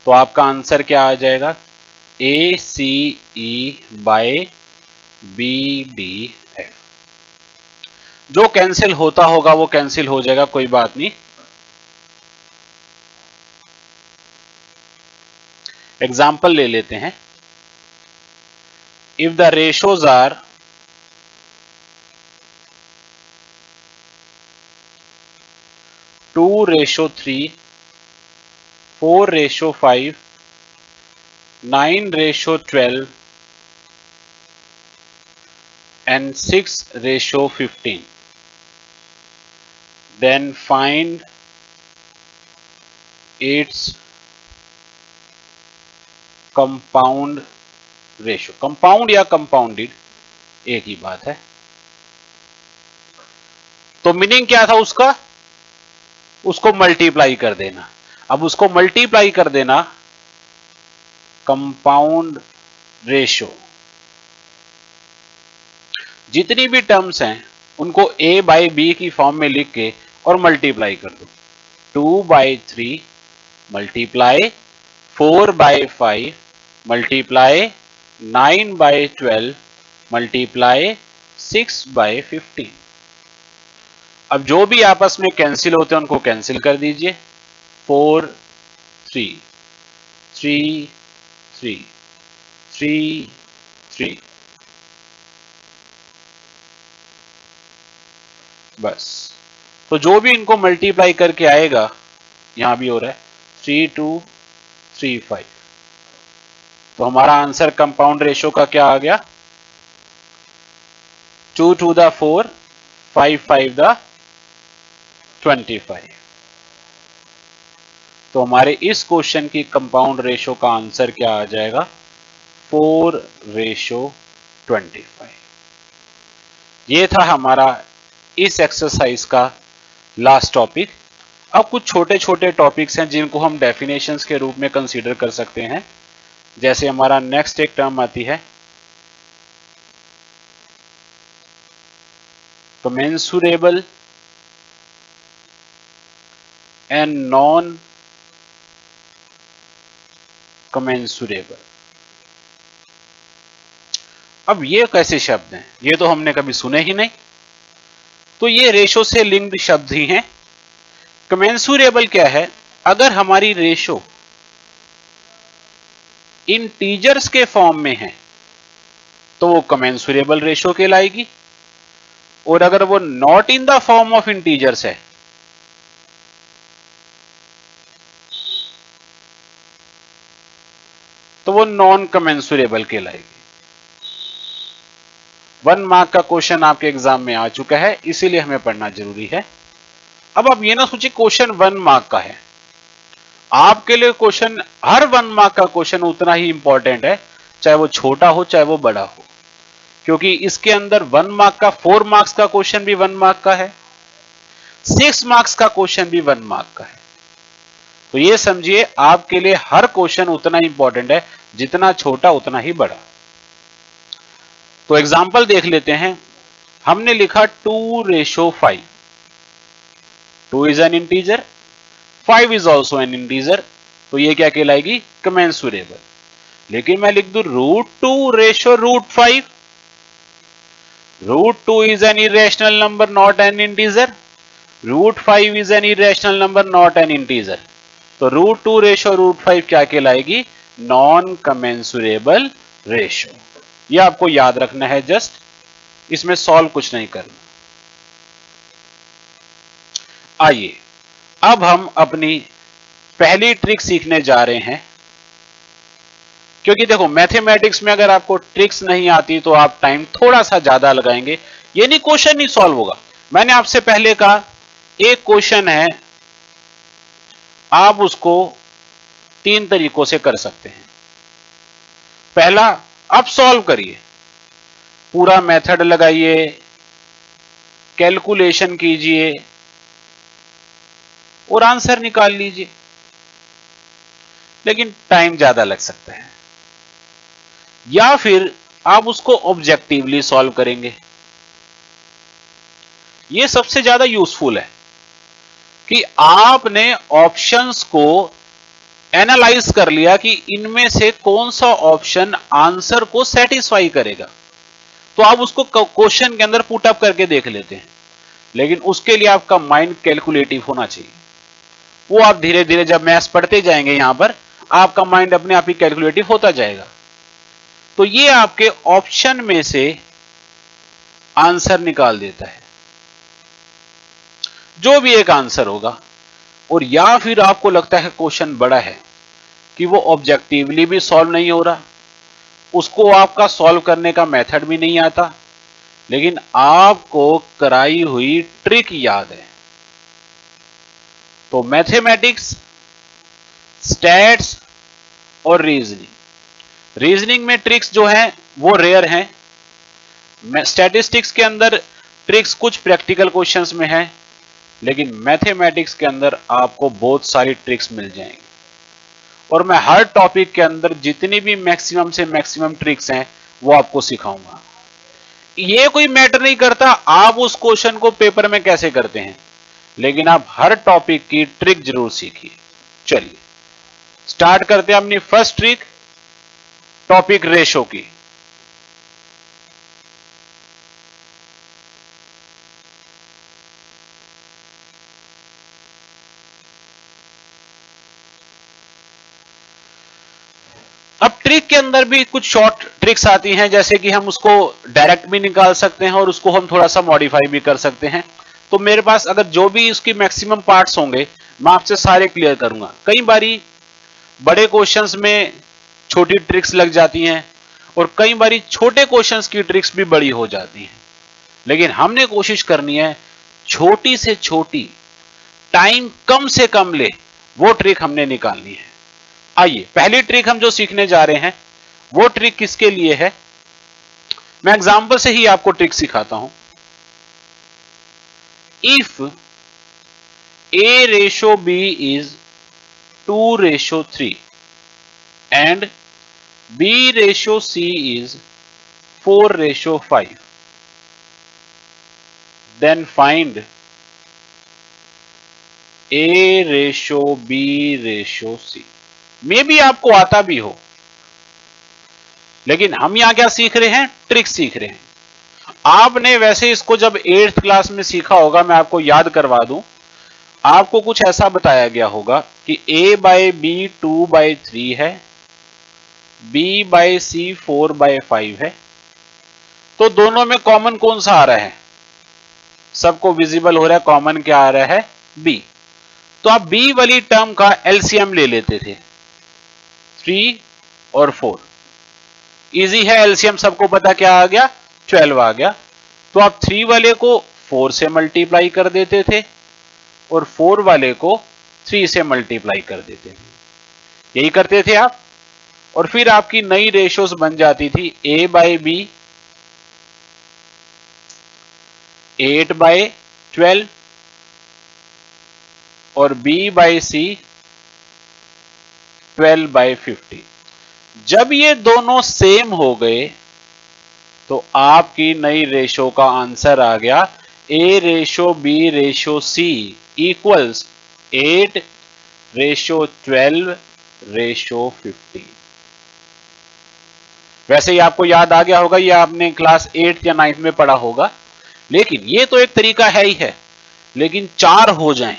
Speaker 1: तो आपका आंसर क्या आ जाएगा? A C E by B D F. जो कैंसिल होता होगा वो कैंसिल हो जाएगा, कोई बात नहीं। एग्जाम्पल ले लेते हैं। If the ratios are 2:3, 4:5, 9:12 and 6:15, then find its compound ratio. Compound या कंपाउंडेड एक ही बात है। तो मीनिंग क्या था उसका? उसको मल्टीप्लाई कर देना। अब उसको मल्टीप्लाई कर देना कंपाउंड रेशो। जितनी भी टर्म्स हैं उनको a बाई बी की फॉर्म में लिख के और मल्टीप्लाई कर दो। 2/3 मल्टीप्लाई 4/5 मल्टीप्लाई 9/12 मल्टीप्लाई 6/15। अब जो भी आपस में कैंसिल होते हैं उनको कैंसिल कर दीजिए। 4 3 3 3 3 3, बस। तो जो भी इनको मल्टीप्लाई करके आएगा, यहां भी हो रहा है 3235। तो हमारा आंसर कंपाउंड रेशो का क्या आ गया? 2 to the 4, 5 the 25। तो हमारे इस क्वेश्चन की कंपाउंड रेशो का आंसर क्या आ जाएगा? 4:25। ये था हमारा इस एक्सरसाइज का लास्ट टॉपिक। अब कुछ छोटे छोटे टॉपिक्स हैं जिनको हम डेफिनेशंस के रूप में कंसीडर कर सकते हैं। जैसे हमारा नेक्स्ट एक टर्म आती है कमेंसुरेबल एंड नॉन कमेंसुरेबल। अब ये कैसे शब्द हैं? ये तो हमने कभी सुने ही नहीं। तो ये रेशो से लिंक्ड शब्द ही हैं। कमेंसुरेबल क्या है? अगर हमारी रेशो इंटीजर्स के फॉर्म में है तो वो कमेंसुरेबल रेशो कहलाएगी, और अगर वो not in the form of integers है तो वो नॉन कमेंसुरेबल कहलाएगी। 1 मार्क का क्वेश्चन आपके एग्जाम में आ चुका है, इसीलिए हमें पढ़ना जरूरी है। अब आप ये ना सोचिए क्वेश्चन 1 मार्क का है। आपके लिए क्वेश्चन, हर 1 मार्क का क्वेश्चन उतना ही इंपॉर्टेंट है, चाहे वो छोटा हो चाहे वो बड़ा हो, क्योंकि इसके अंदर 1 मार्क का, 4 मार्क्स का क्वेश्चन भी 1 मार्क का है, 6 मार्क्स का क्वेश्चन भी 1 मार्क का है। तो ये समझिए आपके लिए हर क्वेश्चन उतना ही इंपॉर्टेंट है, जितना छोटा उतना ही बड़ा। तो एग्जाम्पल देख लेते हैं। हमने लिखा 2:5। 2 is an integer, 5 is also an integer, तो ये क्या कहलाएगी? कमेंसुरेबल। लेकिन मैं लिख दूं √2:5। √2 is an irrational number, not an integer. √5 is an irrational number, not an integer. तो √2:5 क्या कहलाएगी? Non commensurable ratio. ये आपको याद रखना है, जस्ट इसमें सॉल्व कुछ नहीं करना। आइए अब हम अपनी पहली ट्रिक सीखने जा रहे हैं, क्योंकि देखो मैथमेटिक्स में अगर आपको ट्रिक्स नहीं आती तो आप टाइम थोड़ा सा ज्यादा लगाएंगे, ये नहीं क्वेश्चन नहीं सॉल्व होगा। मैंने आपसे पहले कहा एक क्वेश्चन है, आप उसको 3 तरीकों से कर सकते हैं। पहला, आप सॉल्व करिए, पूरा मेथड लगाइए, कैलकुलेशन कीजिए और आंसर निकाल लीजिए, लेकिन टाइम ज्यादा लग सकता है। या फिर आप उसको ऑब्जेक्टिवली सॉल्व करेंगे, ये सबसे ज्यादा यूजफुल है। कि आपने ऑप्शंस को एनालाइज कर लिया कि इनमें से कौन सा ऑप्शन आंसर को सेटिस्फाई करेगा, तो आप उसको क्वेश्चन के अंदर पुट अप करके देख लेते हैं। लेकिन उसके लिए आपका माइंड कैलकुलेटिव होना चाहिए। वो आप धीरे धीरे जब मैथ्स पढ़ते जाएंगे यहां पर आपका माइंड अपने आप ही कैलकुलेटिव होता जाएगा। तो ये आपके ऑप्शन में से आंसर निकाल देता है, जो भी एक आंसर होगा। और या फिर आपको लगता है क्वेश्चन बड़ा है कि वो ऑब्जेक्टिवली भी सॉल्व नहीं हो रहा, उसको आपका सॉल्व करने का मेथड भी नहीं आता, लेकिन आपको कराई हुई ट्रिक याद है। तो मैथमेटिक्स, स्टैट्स और रीजनिंग में ट्रिक्स जो हैं वो रेयर हैं। स्टैटिस्टिक्स के अंदर ट्रिक्स कुछ प्रैक्टिकल क्वेश्चंस में है, लेकिन मैथमेटिक्स के अंदर आपको बहुत सारी ट्रिक्स मिल जाएंगी। और मैं हर टॉपिक के अंदर जितनी भी मैक्सिमम से मैक्सिमम ट्रिक्स हैं वो आपको सिखाऊंगा। ये कोई मैटर नहीं करता आप उस क्वेश्चन को पेपर में कैसे करते हैं, लेकिन आप हर टॉपिक की ट्रिक जरूर सीखिए। चलिए स्टार्ट करते हैं अपनी फर्स्ट ट्रिक, टॉपिक रेशो की। अब ट्रिक के अंदर भी कुछ शॉर्ट ट्रिक्स आती हैं, जैसे कि हम उसको डायरेक्ट भी निकाल सकते हैं और उसको हम थोड़ा सा मॉडिफाई भी कर सकते हैं। तो मेरे पास अगर जो भी इसकी मैक्सिमम पार्ट्स होंगे मैं आपसे सारे क्लियर करूंगा। कई बारी बड़े क्वेश्चंस में छोटी ट्रिक्स लग जाती हैं और कई बारी छोटे क्वेश्चंस की ट्रिक्स भी बड़ी हो जाती हैं, लेकिन हमने कोशिश करनी है छोटी से छोटी, टाइम कम से कम ले, वो ट्रिक हमने निकालनी है। आइए पहली ट्रिक हम जो सीखने जा रहे हैं वो ट्रिक किसके लिए है, मैं एग्जांपल से ही आपको ट्रिक सिखाता हूं। If A ratio B is 2:3 and B ratio C is 4:5, then find A ratio B ratio C। मे भी आपको आता भी हो, लेकिन हम यहां क्या सीख रहे हैं, ट्रिक सीख रहे हैं। आपने वैसे इसको जब 8th क्लास में सीखा होगा, मैं आपको याद करवा दूं, आपको कुछ ऐसा बताया गया होगा कि A/B 2/3 है, B/C 4/5 है, तो दोनों में कॉमन कौन सा आ रहा है, सबको विजिबल हो रहा है, कॉमन क्या आ रहा है, B। तो आप B वाली टर्म का एलसीएम ले लेते थे, 3 और 4। इजी है, एलसीएम सबको पता क्या आ गया, 12 आ गया। तो आप 3 वाले को 4 से मल्टीप्लाई कर देते थे और 4 वाले को 3 से मल्टीप्लाई कर देते थे, यही करते थे आप। और फिर आपकी नई रेशोस बन जाती थी A/B 8/12 और B/C 12/50। जब ये दोनों सेम हो गए तो आपकी नई रेशो का आंसर आ गया A/B/C इक्वल्स 8:12:50। वैसे ही आपको याद आ गया होगा, ये आपने क्लास 8 या 9 में पढ़ा होगा। लेकिन ये तो एक तरीका है ही है, लेकिन 4 हो जाएं,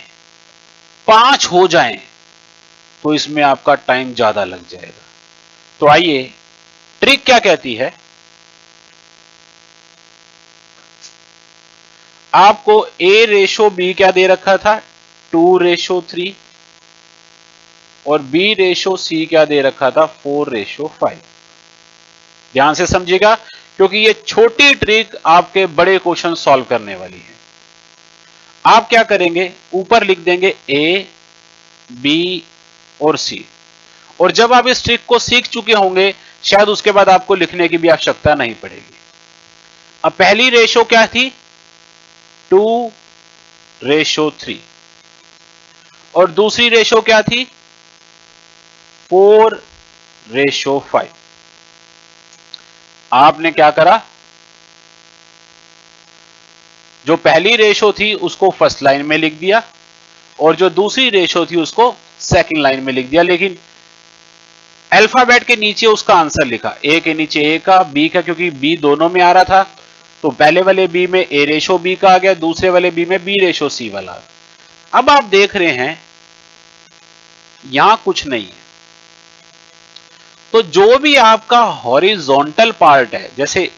Speaker 1: 5 हो जाएं, तो इसमें आपका टाइम ज्यादा लग जाएगा। तो आइए ट्रिक क्या कहती है, आपको A/B क्या दे रखा था, 2:3 और B/C क्या दे रखा था, 4:5। ध्यान से समझिएगा, क्योंकि ये छोटी ट्रिक आपके बड़े क्वेश्चन सॉल्व करने वाली है। आप क्या करेंगे, ऊपर लिख देंगे A, B और C, और जब आप इस ट्रिक को सीख चुके होंगे शायद उसके बाद आपको लिखने की भी आवश्यकता नहीं पड़ेगी। अब पहली रेशो क्या थी, 2:3 और दूसरी रेशो क्या थी, 4:5। आपने क्या करा, जो पहली रेशो थी उसको फर्स्ट लाइन में लिख दिया और जो दूसरी रेशो थी उसको सेकंड लाइन में लिख दिया, लेकिन अल्फाबेट के नीचे उसका आंसर लिखा, ए के नीचे ए का, बी का, क्योंकि बी दोनों में आ रहा था तो पहले वाले बी में ए रेशो बी का आ गया, दूसरे वाले बी में बी रेशो सी वाला। अब आप देख रहे हैं यहां कुछ नहीं है, तो जो भी आपका हॉरिजॉन्टल पार्ट है, जैसे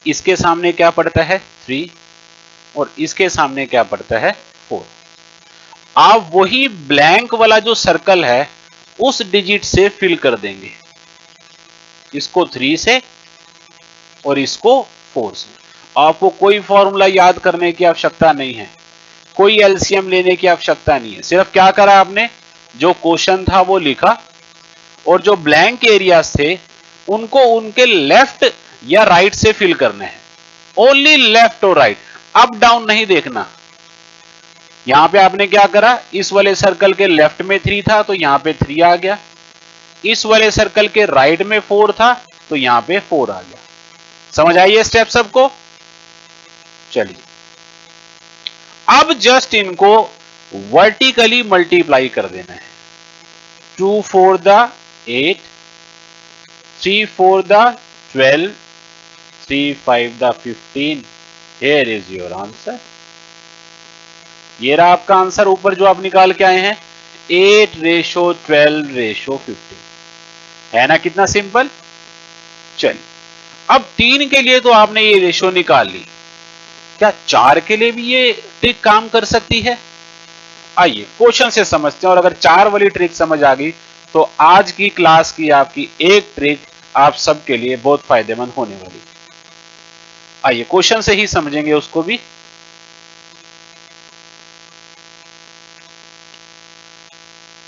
Speaker 1: इसके सामने क्या पड़ता है 3 और इसके सामने क्या पड़ता है 4, आप वही ब्लैंक वाला जो सर्कल है उस डिजिट से फिल कर देंगे, इसको 3 से और इसको 4 से। आपको कोई फॉर्मूला याद करने की आवश्यकता नहीं है, कोई एलसीएम लेने की आवश्यकता नहीं है, सिर्फ क्या करा आपने, जो क्वेश्चन था वो लिखा और जो ब्लैंक एरियाज थे उनको उनके लेफ्ट या राइट से फिल करने हैं, ओनली लेफ्ट और राइट, अप डाउन नहीं देखना। यहां पे आपने क्या करा, इस वाले सर्कल के लेफ्ट में 3 था तो यहां पे 3 आ गया, इस वाले सर्कल के राइट में 4 था तो यहां पे 4 आ गया। समझ आई ये स्टेप सबको? चलिए अब जस्ट इनको वर्टिकली मल्टीप्लाई कर देना है, 2 4 the 8, 3 4 the 12, 3 5 the 15, here is your answer. ये रहा आपका आंसर ऊपर जो आप निकाल के आए हैं, 8:12:15, है ना कितना सिंपल। चलिए अब 3 के लिए तो आपने ये रेशो निकाल ली, क्या 4 के लिए भी ये ट्रिक काम कर सकती है? आइए क्वेश्चन से समझते हैं, और अगर 4 वाली ट्रिक समझ आ गई तो आज की क्लास की आपकी एक ट्रिक आप सबके लिए बहुत फायदेमंद होने वाली। आइए क्वेश्चन से ही समझेंगे उसको भी।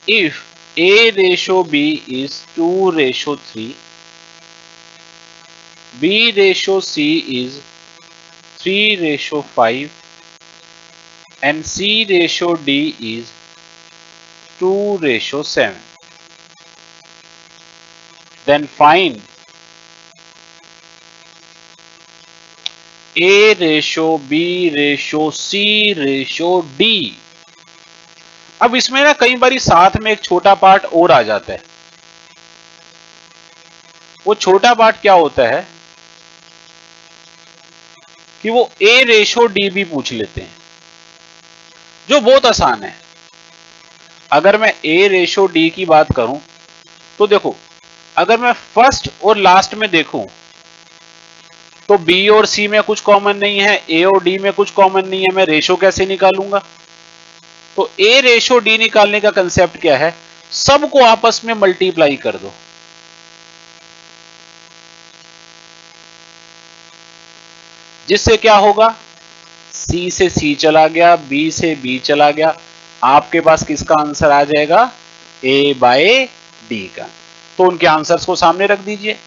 Speaker 1: If A ratio B is 2:3, B ratio C is 3:5, and C ratio D is 2:7, then find A ratio B ratio C ratio D। अब इसमें ना कई बारी साथ में एक छोटा पार्ट और आ जाता है, वो छोटा पार्ट क्या होता है कि वो A रेशो D भी पूछ लेते हैं, जो बहुत आसान है। अगर मैं A रेशो D की बात करूं तो देखो, अगर मैं फर्स्ट और लास्ट में देखूं तो B और C में कुछ कॉमन नहीं है, A और D में कुछ कॉमन नहीं है, मैं रेशो कैसे निकालूंगा? तो A रेशो D निकालने का कंसेप्ट क्या है, सबको आपस में मल्टीप्लाई कर दो, जिससे क्या होगा, C से C चला गया, B से B चला गया, आपके पास किसका आंसर आ जाएगा, A/D का। तो उनके आंसर्स को सामने रख दीजिए,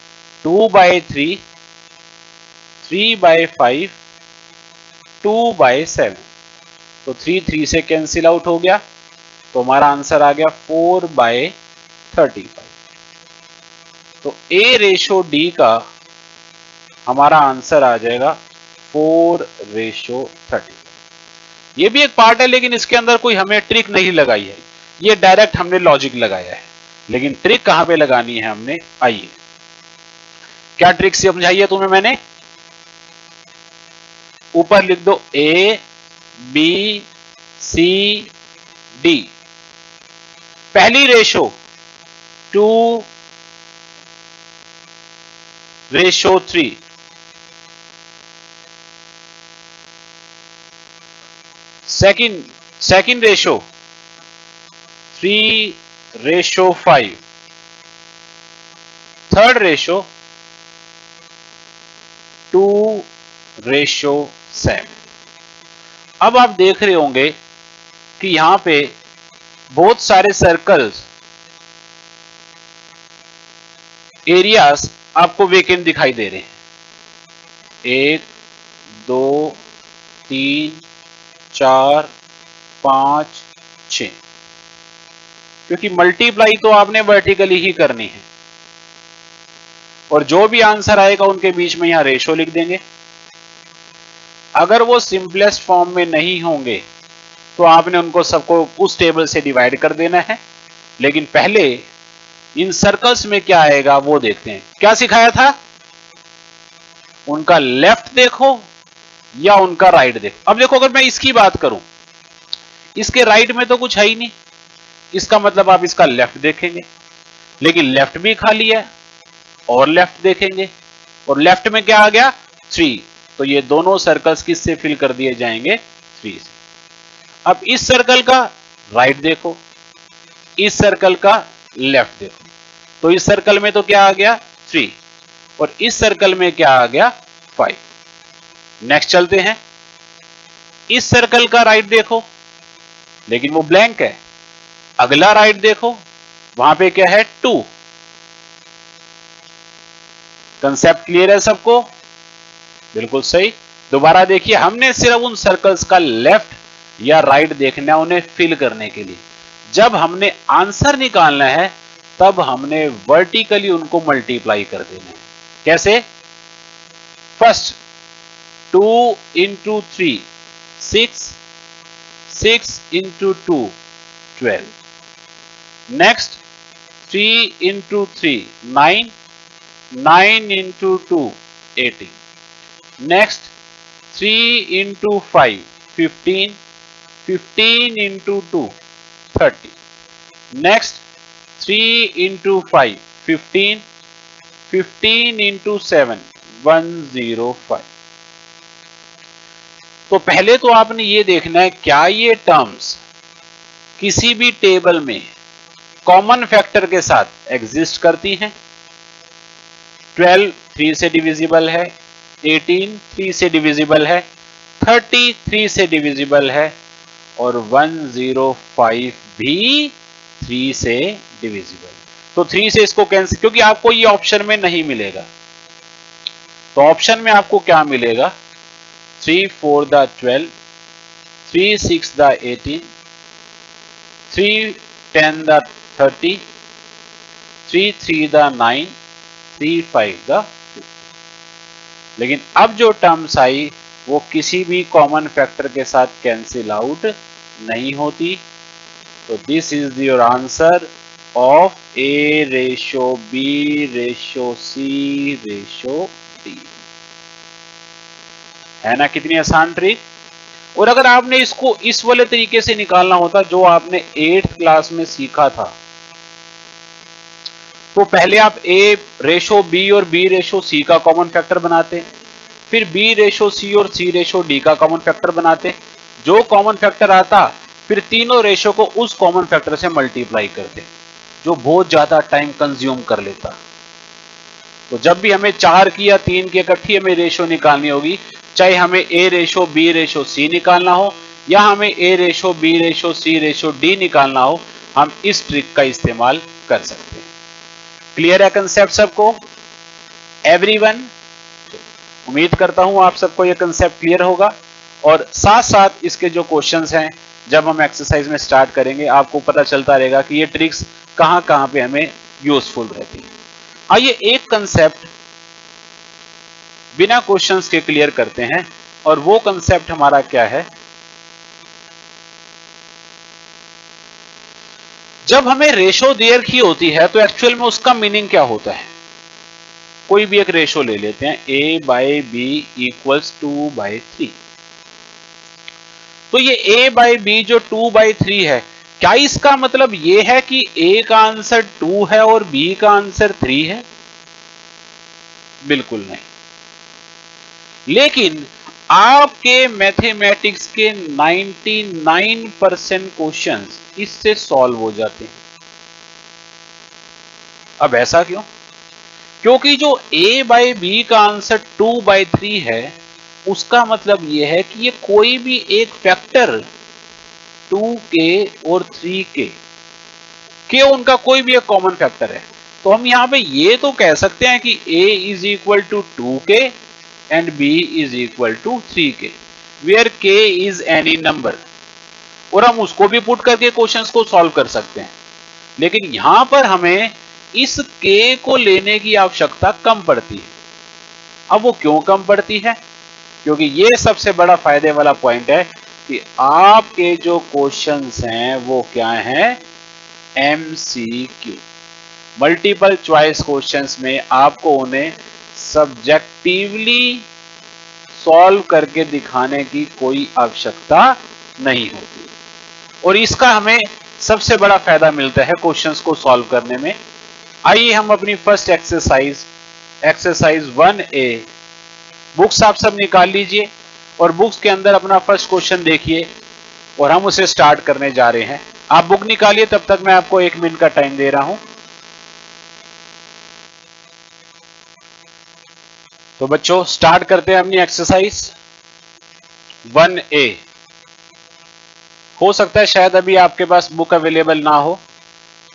Speaker 1: 2/3, 3/5, 2/7, तो 3 से कैंसिल आउट हो गया, तो हमारा आंसर आ गया 4/35। तो A रेशो D का हमारा आंसर आ जाएगा 4:35। ये भी एक पार्ट है, लेकिन इसके अंदर कोई हमें ट्रिक नहीं लगाई है, ये डायरेक्ट हमने लॉजिक लगाया है, लेकिन ट्रिक कहां पे लगानी है हमने, आइए क्या ट्रिक समझाई है तुम्हें मैंने, ऊपर लिख दो A B C D, पहली ratio 2:3, second ratio 3:5, third ratio 2:7। अब आप देख रहे होंगे कि यहां पे बहुत सारे सर्कल्स, एरियाज आपको वेकेंट दिखाई दे रहे हैं, 1 2 3 4 5 6, क्योंकि मल्टीप्लाई तो आपने वर्टिकली ही करनी है, और जो भी आंसर आएगा उनके बीच में यहां रेशो लिख देंगे। अगर वो सिंपलेस्ट फॉर्म में नहीं होंगे तो आपने उनको सबको उस टेबल से डिवाइड कर देना है। लेकिन पहले इन सर्कल्स में क्या आएगा वो देखते हैं। क्या सिखाया था? उनका लेफ्ट देखो या उनका राइट देखो। अब देखो, अगर मैं इसकी बात करूं, इसके राइट में तो कुछ है ही नहीं, इसका मतलब आप इसका लेफ्ट देखेंगे, लेकिन लेफ्ट भी खाली है और लेफ्ट देखेंगे, और लेफ्ट में क्या आ गया? 3। तो ये दोनों सर्कल्स किससे फिल कर दिए जाएंगे? 3 से। अब इस सर्कल का राइट देखो, इस सर्कल का लेफ्ट देखो, तो इस सर्कल में तो क्या आ गया? 3, और इस सर्कल में क्या आ गया? 5। नेक्स्ट चलते हैं, इस सर्कल का राइट देखो, लेकिन वो ब्लैंक है। अगला राइट देखो, वहां पे क्या है? 2। कंसेप्ट क्लियर है सबको? बिल्कुल सही। दोबारा देखिए, हमने सिर्फ उन सर्कल्स का लेफ्ट या राइट देखना है उन्हें फिल करने के लिए। जब हमने आंसर निकालना है तब हमने वर्टिकली उनको मल्टीप्लाई कर देना है। कैसे? First 2 into 3 6, 6 into 2 12, next 3 into 3 9, 9 into 2 18, next 3 into 5 15, 15 into 2 30, next 3 into 5 15, 15 into 7 105। तो पहले तो आपने ये देखना है क्या ये टर्म्स किसी भी टेबल में कॉमन फैक्टर के साथ एग्जिस्ट करती हैं। 12 3 से डिविजिबल है, 18 3 से डिविजिबल है, 30 3 से डिविजिबल है, और 105 भी 3 से डिविजिबल। तो 3 से इसको कैंसिल, क्योंकि आपको ये ऑप्शन में नहीं मिलेगा। तो ऑप्शन में आपको क्या मिलेगा? 3 4 द 12, 3 6 द 18, 3 10 द 30, 3 3 द 9, 3 5 द 50। लेकिन अब जो टर्म्स आई वो किसी भी कॉमन फैक्टर के साथ कैंसिल आउट नहीं होती। तो this is your answer of A ratio B ratio C ratio D। है ना कितनी आसान ट्रिक? और अगर आपने इसको इस वाले तरीके से निकालना होता जो आपने 8th क्लास में सीखा था, तो पहले आप A रेशो B और B रेशो C का कॉमन फैक्टर बनाते, फिर B रेशो C और C रेशो D का कॉमन फैक्टर बनाते। जो कॉमन फैक्टर आता फिर तीनों रेशो को उस कॉमन फैक्टर से मल्टीप्लाई करते, जो बहुत ज्यादा टाइम कंज्यूम कर लेता। तो जब भी हमें 4 की या 3 की इकट्ठी हमें रेशो निकालनी होगी, चाहे हमें A ratio B ratio C निकालना हो या हमें A ratio B ratio C ratio D निकालना हो, हम इस ट्रिक का इस्तेमाल कर सकते हैं। क्लियर है कंसेप्ट सबको? एवरीवन? उम्मीद करता हूं आप सबको यह कंसेप्ट क्लियर होगा, और साथ साथ इसके जो क्वेश्चंस हैं जब हम एक्सरसाइज में स्टार्ट करेंगे आपको पता चलता रहेगा कि ये ट्रिक्स कहां कहां पे हमें यूजफुल रहती है। आइए एक कंसेप्ट बिना क्वेश्चंस के क्लियर करते हैं, और वो कंसेप्ट हमारा क्या है? जब हमें रेशो दे रखी होती है तो एक्चुअल में उसका मीनिंग क्या होता है? कोई भी एक रेशो ले लेते हैं, A बाई बी इक्वल्स 2/3। तो ये A बाई बी जो 2/3 है, क्या इसका मतलब ये है कि A का आंसर 2 है और B का आंसर 3 है? बिल्कुल नहीं। लेकिन आपके मैथमेटिक्स के 99% क्वेश्चंस इससे सॉल्व हो जाते हैं। अब ऐसा क्यों? क्योंकि जो A बाई बी का आंसर 2/3 है, उसका मतलब यह है कि ये कोई भी एक फैक्टर 2k और 3k उनका कोई भी एक कॉमन फैक्टर है। तो हम यहां पे ये तो कह सकते हैं कि A is equal to 2k and B is equal to 3k, where k is any number, और हम उसको भी पुट करके क्वेश्चंस को सॉल्व कर सकते हैं। लेकिन यहां पर हमें इस k को लेने की आवश्यकता कम पड़ती है। अब वो क्यों कम पड़ती है? क्योंकि ये सबसे बड़ा फायदे वाला पॉइंट है कि आपके जो क्वेश्चंस हैं वो क्या हैं, एमसीक्यू। मल्टीपल चॉइस क्वेश्चंस में आपको उन्हें सब्जेक्टिवली सॉल्व करके दिखाने की कोई आवश्यकता नहीं होती, और इसका हमें सबसे बड़ा फायदा मिलता है क्वेश्चंस को सॉल्व करने में। आइए हम अपनी फर्स्ट एक्सरसाइज 1A बुक्स आप सब निकाल लीजिए और बुक्स के अंदर अपना फर्स्ट क्वेश्चन देखिए और हम उसे स्टार्ट करने जा रहे हैं। आप बुक निकालिए, तब तक मैं आपको 1 मिनट का टाइम दे रहा हूं। तो बच्चों स्टार्ट करते हैं अपनी एक्सरसाइज 1A। हो सकता है शायद अभी आपके पास बुक अवेलेबल ना हो,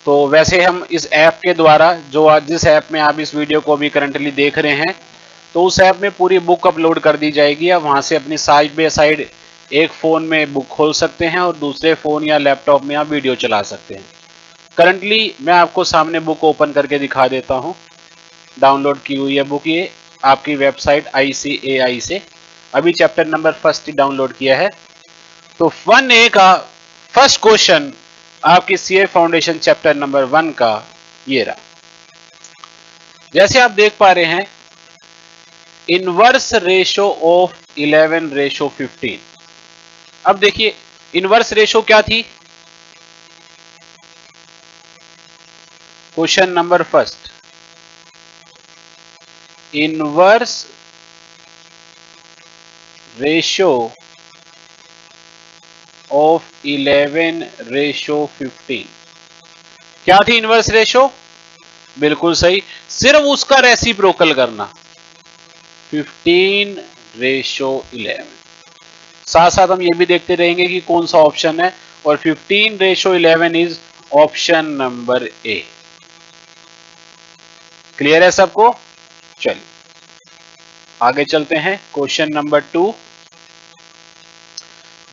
Speaker 1: तो वैसे हम इस ऐप के द्वारा, जिस ऐप में आप इस वीडियो को अभी करंटली देख रहे हैं, तो उस ऐप में पूरी बुक अपलोड कर दी जाएगी। आप वहां से अपनी साइड बाय साइड एक फोन में बुक खोल सकते हैं और दूसरे फोन या लैपटॉप में आप वीडियो चला सकते हैं। करंटली मैं आपको सामने बुक ओपन करके दिखा देता हूं। डाउनलोड की हुई है बुक, ये आपकी वेबसाइट ICAI से अभी चैप्टर नंबर फर्स्ट डाउनलोड किया है। तो 1A का फर्स्ट क्वेश्चन आपकी CA फाउंडेशन चैप्टर नंबर 1 का ये रहा। जैसे आप देख पा रहे हैं, इनवर्स रेशो ऑफ 11:15। अब देखिए इनवर्स रेशो क्या थी, question number first, inverse ratio of 11:15। क्या थी इनवर्स रेशो? बिल्कुल सही, सिर्फ उसका रेसिप्रोकल करना, 15:11। साथ साथ हम ये भी देखते रहेंगे कि कौन सा ऑप्शन है, और 15:11 is option number A. Clear है सबको? चलिए आगे चलते हैं। Question number 2,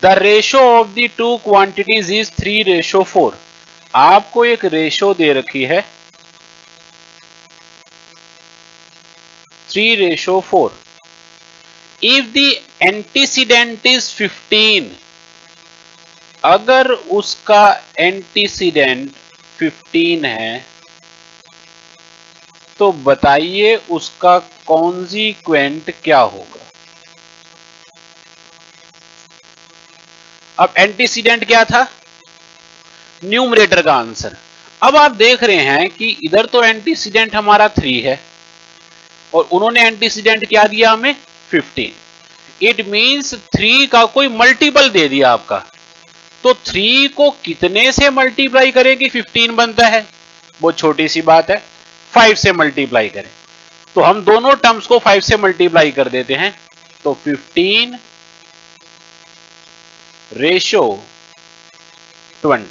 Speaker 1: the ratio of the two quantities is 3:4। आपको एक रेशो दे रखी है 3:4। इफ द एंटीसीडेंट इज 15, अगर उसका एंटीसीडेंट 15 है तो बताइए उसका कॉन्जिक्वेंट क्या होगा। अब एंटीसीडेंट क्या था? न्यूमरेटर का आंसर। अब आप देख रहे हैं कि इधर तो एंटीसीडेंट हमारा 3 है और उन्होंने एंटीसीडेंट क्या दिया हमें, 15। इट मींस 3 का कोई मल्टीपल दे दिया आपका, तो 3 को कितने से मल्टीप्लाई करें कि 15 बनता है? वो छोटी सी बात है, 5 से मल्टीप्लाई करें। तो हम दोनों टर्म्स को 5 से मल्टीप्लाई कर देते हैं, तो 15:20।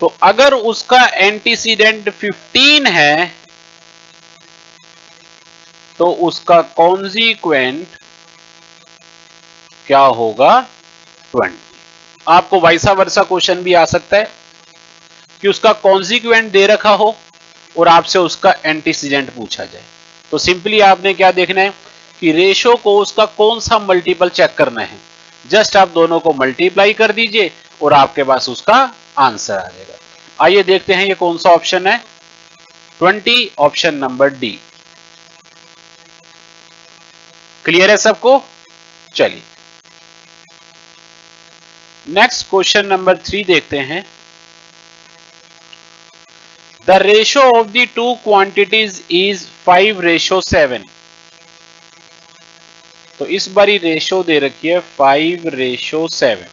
Speaker 1: तो अगर उसका एंटीसीडेंट 15 है तो उसका कॉन्जिक्वेंट क्या होगा, 20। आपको वाइसा वर्सा क्वेश्चन भी आ सकता है कि उसका कॉन्जिक्वेंट दे रखा हो और आपसे उसका एंटीसीडेंट पूछा जाए। तो सिंपली आपने क्या देखना है कि रेशो को उसका कौन सा मल्टीपल चेक करना है। जस्ट आप दोनों को मल्टीप्लाई कर दीजिए और आपके पास उसका आंसर आ जाएगा। आइए देखते हैं ये कौन सा ऑप्शन है, 20, ऑप्शन नंबर डी। क्लियर है सबको? चलिए नेक्स्ट क्वेश्चन नंबर 3 देखते हैं। The ratio of the two quantities is 5:7। तो इस बारी रेशो दे रखी है 5:7।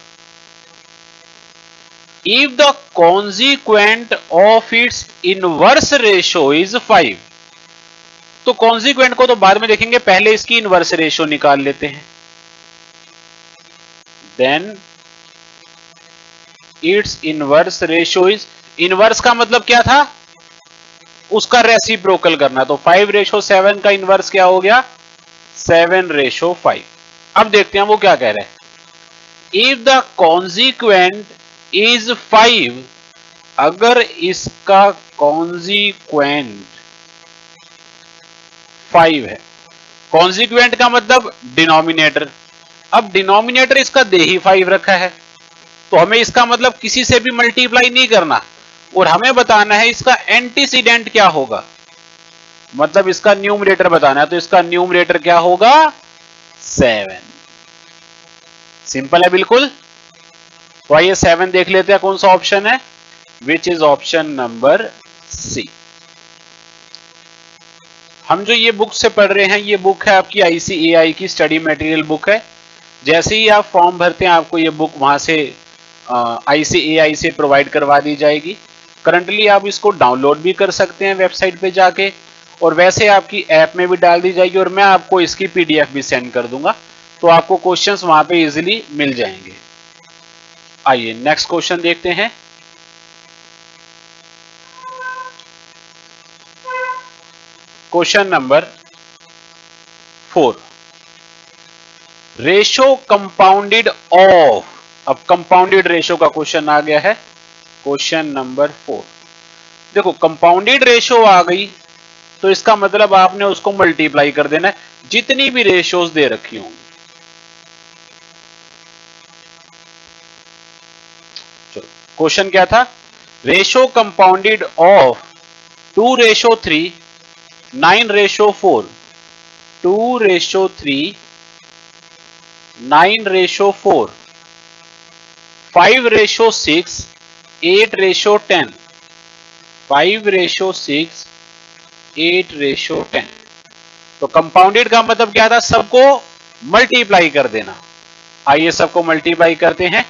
Speaker 1: If the consequent of its inverse ratio is 5। तो कॉन्जिक्वेंट को तो बाद में देखेंगे, पहले इसकी इनवर्स रेशो निकाल लेते हैं। Then it's inverse ratio is, inverse का मतलब क्या था, उसका रेसिप्रोकल करना। तो 5:7 का इनवर्स क्या हो गया, 7:5। अब देखते हैं वो क्या कह रहे हैं। इफ द कॉन्जिक्वेंट इज 5, अगर इसका कॉन्जिक्वेंट 5 है, कॉन्जिक्वेंट का मतलब डिनोमिनेटर, अब डिनोमिनेटर इसका दे ही 5 रखा है, तो हमें इसका मतलब किसी से भी मल्टीप्लाई नहीं करना और हमें बताना है इसका एंटीसीडेंट क्या होगा, मतलब इसका न्यूमरेटर बताना है। तो इसका न्यूमरेटर क्या होगा? 7। सिंपल है बिल्कुल। तो आइए 7 देख लेते हैं कौन सा ऑप्शन है, which is option number C. हम जो ये बुक से पढ़ रहे हैं, ये बुक है आपकी ICAI की स्टडी मटेरियल बुक है। जैसे ही आप फॉर्म भरते हैं आपको ये बुक वहां से ICAI से प्रोवाइड करवा दी जाएगी। करंटली आप इसको डाउनलोड भी कर सकते हैं वेबसाइट पे जाके, और वैसे आपकी ऐप में भी डाल दी जाएगी, और मैं आपको इसकी PDF भी सेंड कर दूंगा, तो आपको क्वेश्चंस वहां पे इजीली मिल जाएंगे। आइए नेक्स्ट क्वेश्चन देखते हैं। Question number 4, ratio compounded of. अब कंपाउंडेड रेशो का क्वेश्चन आ गया है, क्वेश्चन नंबर 4। देखो कंपाउंडेड रेशो आ गई तो इसका मतलब आपने उसको मल्टीप्लाई कर देना है जितनी भी रेशोज दे रखी होंगी। चलो क्वेश्चन क्या था, रेशो कंपाउंडेड ऑफ 2:3, 9:4, 2:3, 9:4, 5:6, 8:10, 5:6, 8:10। तो कंपाउंडेड का मतलब क्या था, सबको मल्टीप्लाई कर देना। आइए सबको मल्टीप्लाई करते हैं,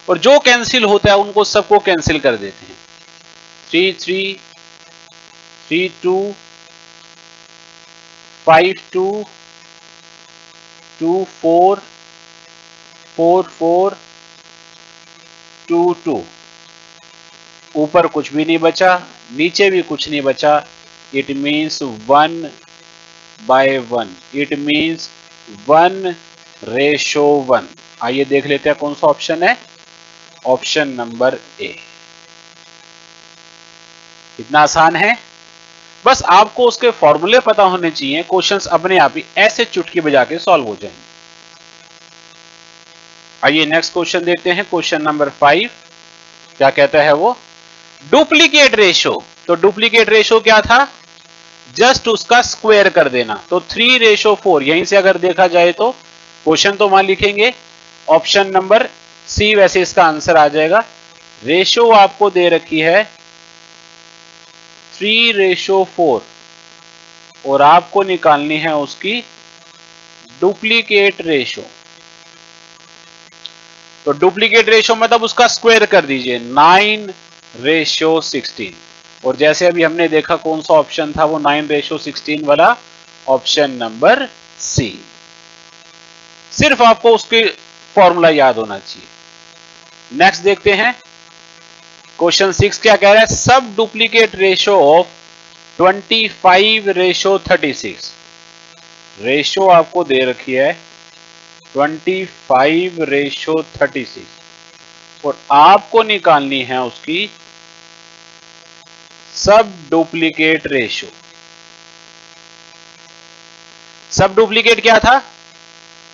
Speaker 1: और जो कैंसिल होता है उनको सबको कैंसिल कर देते हैं। 3 3, 3 2, 5 2, 2 4, 4 4, 2 2। ऊपर कुछ भी नहीं बचा, नीचे भी कुछ नहीं बचा। It means 1/1, it means 1:1। आइए देख लेते हैं कौन सा ऑप्शन है, ऑप्शन नंबर ए। इतना आसान है, बस आपको उसके फॉर्मूले पता होने चाहिए, क्वेश्चंस अपने आप ही ऐसे चुटकी बजा के सॉल्व हो जाएंगे। आइए नेक्स्ट क्वेश्चन देखते हैं, क्वेश्चन नंबर 5। क्या कहता है वो, डुप्लीकेट रेशो। तो डुप्लीकेट रेशो क्या था, जस्ट उसका स्क्वायर कर देना। तो 3:4, यहीं से अगर देखा जाए तो क्वेश्चन तो वहां लिखेंगे ऑप्शन नंबर सी, वैसे इसका आंसर आ जाएगा। रेशो आपको दे रखी है 3:4 और आपको निकालनी है उसकी डुप्लीकेट रेशो। तो डुप्लीकेट रेशो मतलब उसका स्क्वायर कर दीजिए, 9:16। और जैसे अभी हमने देखा कौन सा ऑप्शन था वो 9:16 वाला, ऑप्शन नंबर सी। सिर्फ आपको उसके फॉर्मूला याद होना चाहिए। नेक्स्ट देखते हैं, क्वेश्चन 6 क्या कह रहा है, सब डुप्लीकेट रेशो ऑफ 25:36। रेशो आपको दे रखी है 25:36 और आपको निकालनी है उसकी सब डुप्लीकेट रेशो। सब डुप्लीकेट क्या था,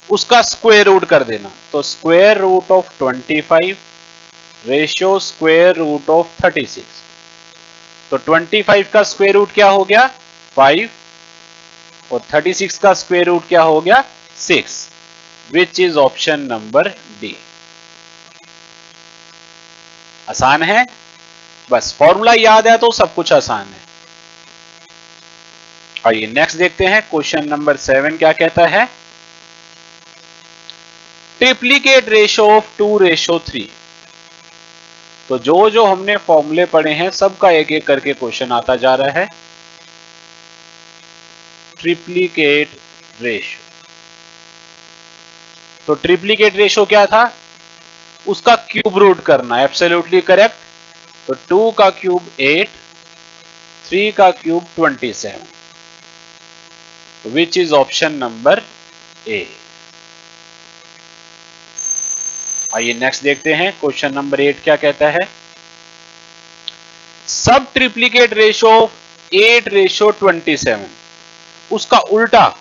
Speaker 1: उसका स्क्वायर रूट कर देना। तो square root of 25 ratio square root of 36। तो 25 का स्क्वायर रूट क्या हो गया 5 और 36 का स्क्वायर रूट क्या हो गया 6, विच इज ऑप्शन नंबर डी। आसान है, बस फॉर्मूला याद है तो सब कुछ आसान है। आइए नेक्स्ट देखते हैं, क्वेश्चन नंबर 7 क्या कहता है, ट्रिप्लीकेट रेशो ऑफ 2:3। तो जो जो हमने फॉर्मूले पढ़े हैं सबका एक एक करके क्वेश्चन आता जा रहा है। ट्रिप्लीकेट रेशो, तो ट्रिप्लीकेट रेशो क्या था, उसका क्यूब रूट करना, एब्सोल्युटली करेक्ट। तो 2 का क्यूब 8, 3 का cube 27, which is option number A. आइए नेक्स्ट देखते हैं, क्वेश्चन नंबर 8 क्या कहता है, सब ट्रिप्लीकेट रेशो 8:27, उसका उल्टा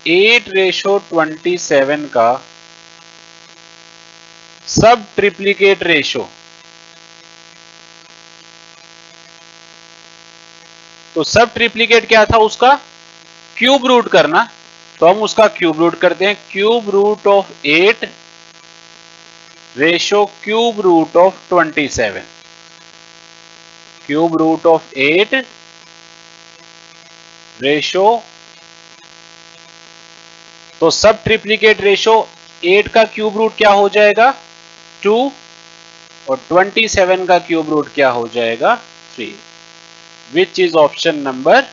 Speaker 1: 8:27 का सब ट्रिप्लीकेट रेशो, तो सब ट्रिप्लीकेट क्या था उसका, क्यूब रूट करना, तो हम उसका क्यूब रूट करते हैं, cube root of 8 ratio cube root of 27, cube root of 8 ratio, तो सब ट्रिप्लीकेट रेशो 8 का क्यूब रूट क्या हो जाएगा 2 और 27 का क्यूब रूट क्या हो जाएगा 3, which is option number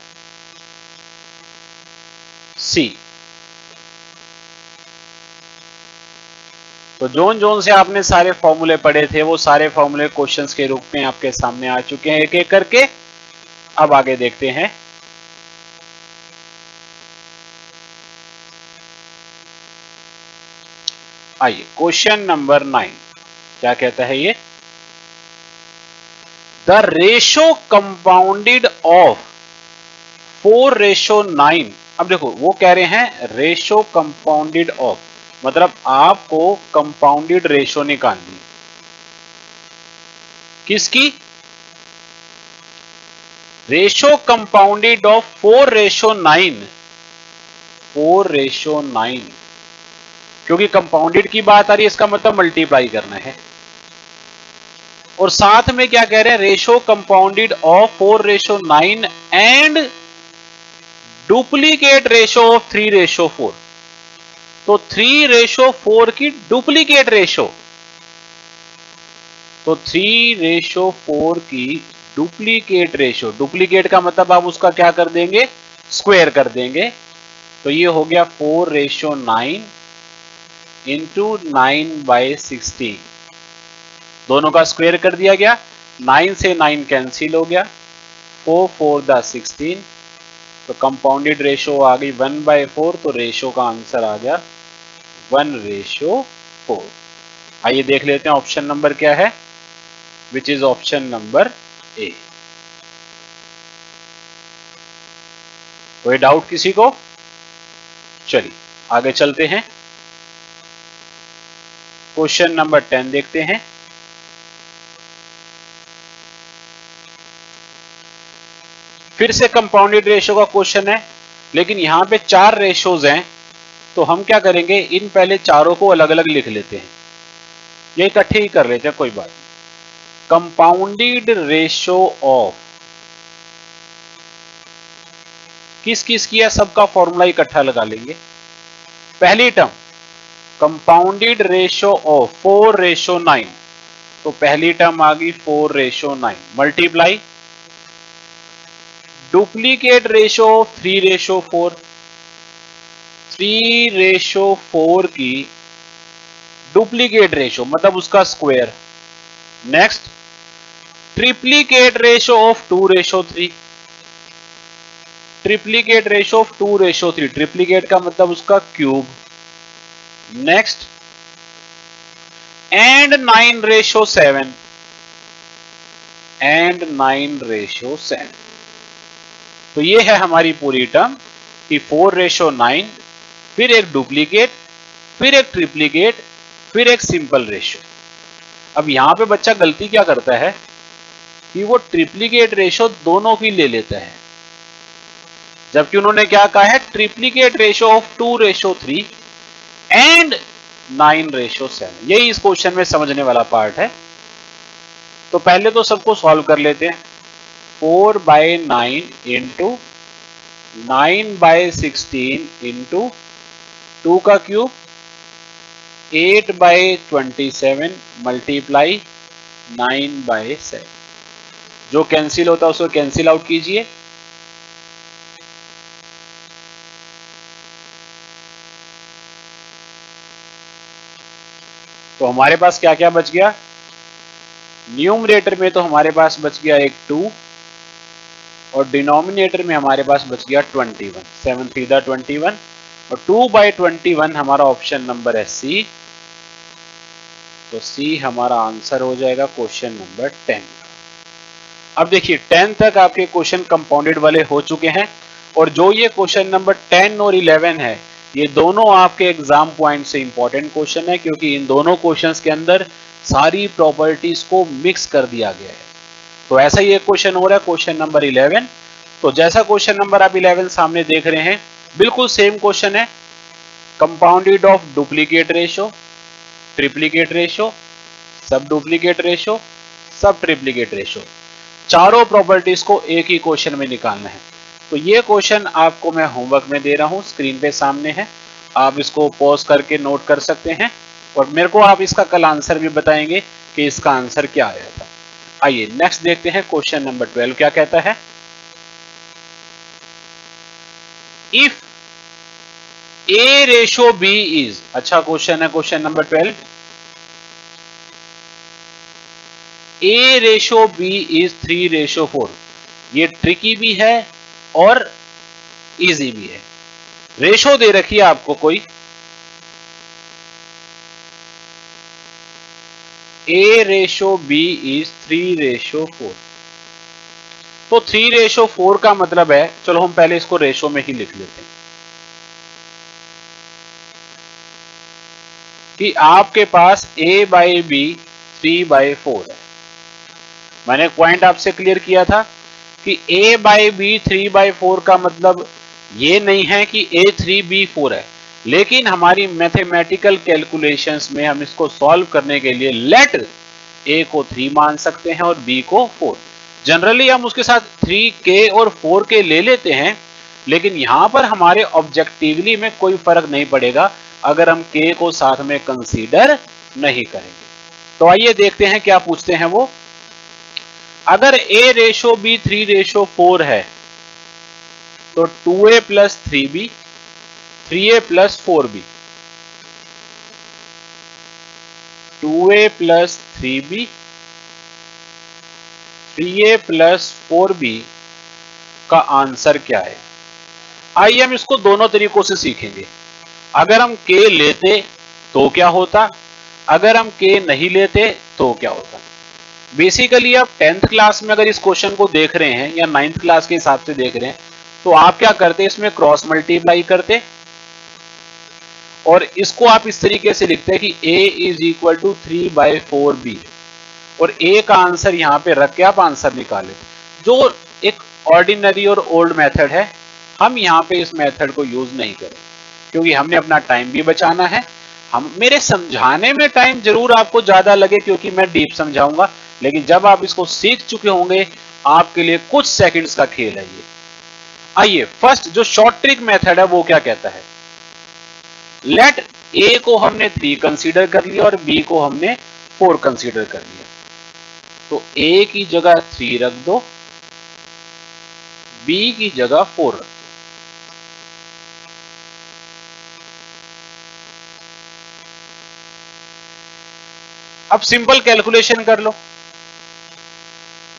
Speaker 1: C. तो जोन जोन से आपने सारे फॉर्मूले पढ़े थे वो सारे फॉर्मूले क्वेश्चंस के रूप में आपके सामने आ चुके हैं एक एक करके। अब आगे देखते हैं। आइए क्वेश्चन नंबर 9 क्या कहता है ये, द रेशो कंपाउंडेड ऑफ 4:9। अब देखो वो कह रहे हैं रेशो कंपाउंडेड ऑफ, मतलब आपको कंपाउंडेड रेशो निकालनी, किसकी, रेशो कंपाउंडेड ऑफ 4:9, 4:9, क्योंकि कंपाउंडेड की बात आ रही है इसका मतलब मल्टीप्लाई करना है। और साथ में क्या कह रहे हैं, ratio compounded of 4:9 and duplicate ratio of 3:4, तो 3:4 की डुप्लीकेट रेशो, तो 3:4 की डुप्लीकेट रेशो, डुप्लीकेट का मतलब आप उसका क्या कर देंगे, स्क्वायर कर देंगे, तो ये हो गया 4:9 इंटू 9/16, दोनों का स्क्वायर कर दिया गया, 9 से 9 कैंसिल हो गया, 4 4 द 16, तो कंपाउंडेड रेशो आ गई 1/4, तो रेशो का आंसर आ गया 1:4। आइए देख लेते हैं ऑप्शन नंबर क्या है, which is option number A. कोई डाउट किसी को, चलिए आगे चलते हैं, क्वेश्चन नंबर 10 देखते हैं। फिर से कंपाउंडेड रेशो का क्वेश्चन है, लेकिन यहां पे 4 रेशोज हैं, तो हम क्या करेंगे, इन पहले चारों को अलग अलग लिख लेते हैं, ये इकट्ठे ही कर लेते हैं, कोई बात नहीं। कंपाउंडेड रेशो ऑफ किस किस की है, सबका फॉर्मूला इकट्ठा लगा लेंगे। पहली टर्म कंपाउंडेड रेशो ऑफ 4:9, तो पहली टर्म आ गई 4:9 मल्टीप्लाई डुप्लीकेट रेशो ऑफ 3:4, 3:4 की डुप्लीकेट रेशो मतलब उसका square. Next triplicate ratio of 2:3, triplicate ratio of 2:3, triplicate का मतलब उसका क्यूब। नेक्स्ट एंड 9:7, एंड 9:7, तो ये है हमारी पूरी टर्म कि 4:9, फिर एक डुप्लीकेट, फिर एक ट्रिप्लीकेट, फिर एक सिंपल रेशो। अब यहां पे बच्चा गलती क्या करता है कि वो ट्रिप्लीकेट रेशो दोनों की ले लेता है, जबकि उन्होंने क्या कहा है, ट्रिप्लीकेट रेशो ऑफ 2:3 एंड 9:7। यही इस क्वेश्चन में समझने वाला पार्ट है। तो पहले तो सबको सॉल्व कर लेते हैं, 4/9 इंटू 9/16 इंटू 2 का क्यूब 8/27 मल्टीप्लाई 9/7, जो कैंसिल होता है उसको कैंसिल आउट कीजिए, तो हमारे पास क्या क्या बच गया, न्यूमरेटर में तो हमारे पास बच गया एक 2 और डिनोमिनेटर में हमारे पास बच गया 21, 7 3 21 और 2/21 हमारा ऑप्शन नंबर है सी, तो सी हमारा आंसर हो जाएगा क्वेश्चन नंबर 10 का। अब देखिए 10 तक आपके क्वेश्चन कंपाउंडेड वाले हो चुके हैं, और जो ये क्वेश्चन नंबर 10 और 11 है ये दोनों आपके एग्जाम पॉइंट से इंपॉर्टेंट क्वेश्चन है, क्योंकि इन दोनों क्वेश्चंस के अंदर सारी प्रॉपर्टीज को मिक्स कर दिया गया है। तो ऐसा ही एक क्वेश्चन हो रहा है, क्वेश्चन नंबर 11। तो जैसा क्वेश्चन नंबर आप 11 सामने देख रहे हैं, बिल्कुल सेम क्वेश्चन है। Compounded of duplicate ratio, triplicate ratio, सब डुप्लीकेट रेशो, सब ट्रिप्लीकेट रेशो, चारों प्रॉपर्टीज को एक ही क्वेश्चन में निकालना है। तो ये क्वेश्चन आपको मैं होमवर्क में दे रहा हूं, स्क्रीन पे सामने है, आप इसको पॉज करके नोट कर सकते हैं और मेरे को आप इसका कल आंसर भी बताएंगे कि इसका आंसर क्या आया था। आइए नेक्स्ट देखते हैं, क्वेश्चन नंबर 12 क्या कहता है। If A ratio B is, अच्छा क्वेश्चन है question number 12। A ratio B is 3:4। ये ट्रिकी भी है और इजी भी है। रेशो दे रखी है आपको कोई, ए रेशो बी इज 3:4। तो 3:4 का मतलब है, चलो हम पहले इसको रेशो में ही लिख लेते हैं कि आपके पास a बाई बी 3/4 है। मैंने एक पॉइंट आपसे क्लियर किया था कि a बाई बी 3/4 का मतलब ये नहीं है कि a 3b4 है, लेकिन हमारी मैथमेटिकल कैलकुलेशंस में हम इसको सॉल्व करने के लिए लेट a को 3 मान सकते हैं और b को 4। जनरली हम उसके साथ 3k और 4k ले लेते हैं, लेकिन यहां पर हमारे ऑब्जेक्टिवली में कोई फर्क नहीं पड़ेगा अगर हम k को साथ में कंसीडर नहीं करेंगे। तो आइए देखते हैं क्या पूछते हैं वो। अगर a रेशो b 3:4 है तो 2a plus 3b, 3a plus 4b, 2a plus 3b, 3a plus 4b का आंसर क्या है। आइए हम इसको दोनों तरीकों से सीखेंगे। अगर हम k लेते तो क्या होता, अगर हम k नहीं लेते तो क्या होता। बेसिकली आप 10th क्लास में अगर इस क्वेश्चन को देख रहे हैं या 9th क्लास के हिसाब से देख रहे हैं, तो आप क्या करते, इसमें क्रॉस मल्टीप्लाई करते और इसको आप इस तरीके से लिखते हैं कि a is equal to 3/4b और a का आंसर यहां पे रख के आप आंसर निकाले। जो एक ऑर्डिनरी और ओल्ड मेथड है, हम यहां पे इस मेथड को यूज नहीं करें, क्योंकि हमने अपना टाइम भी बचाना है। हम मेरे समझाने में टाइम जरूर आपको ज्यादा लगे क्योंकि मैं डीप समझाऊंगा, लेकिन जब आप इसको सीख चुके होंगे आपके लिए कुछ सेकंड्स का खेल है ये। आइए फर्स्ट जो शॉर्ट ट्रिक मेथड है वो क्या कहता है, लेट ए को हमने 3 कंसीडर कर लिया और बी को हमने 4 कंसीडर कर लिया, तो ए की जगह 3 रख दो, बी की जगह 4 रख दो। अब सिंपल कैलकुलेशन कर लो,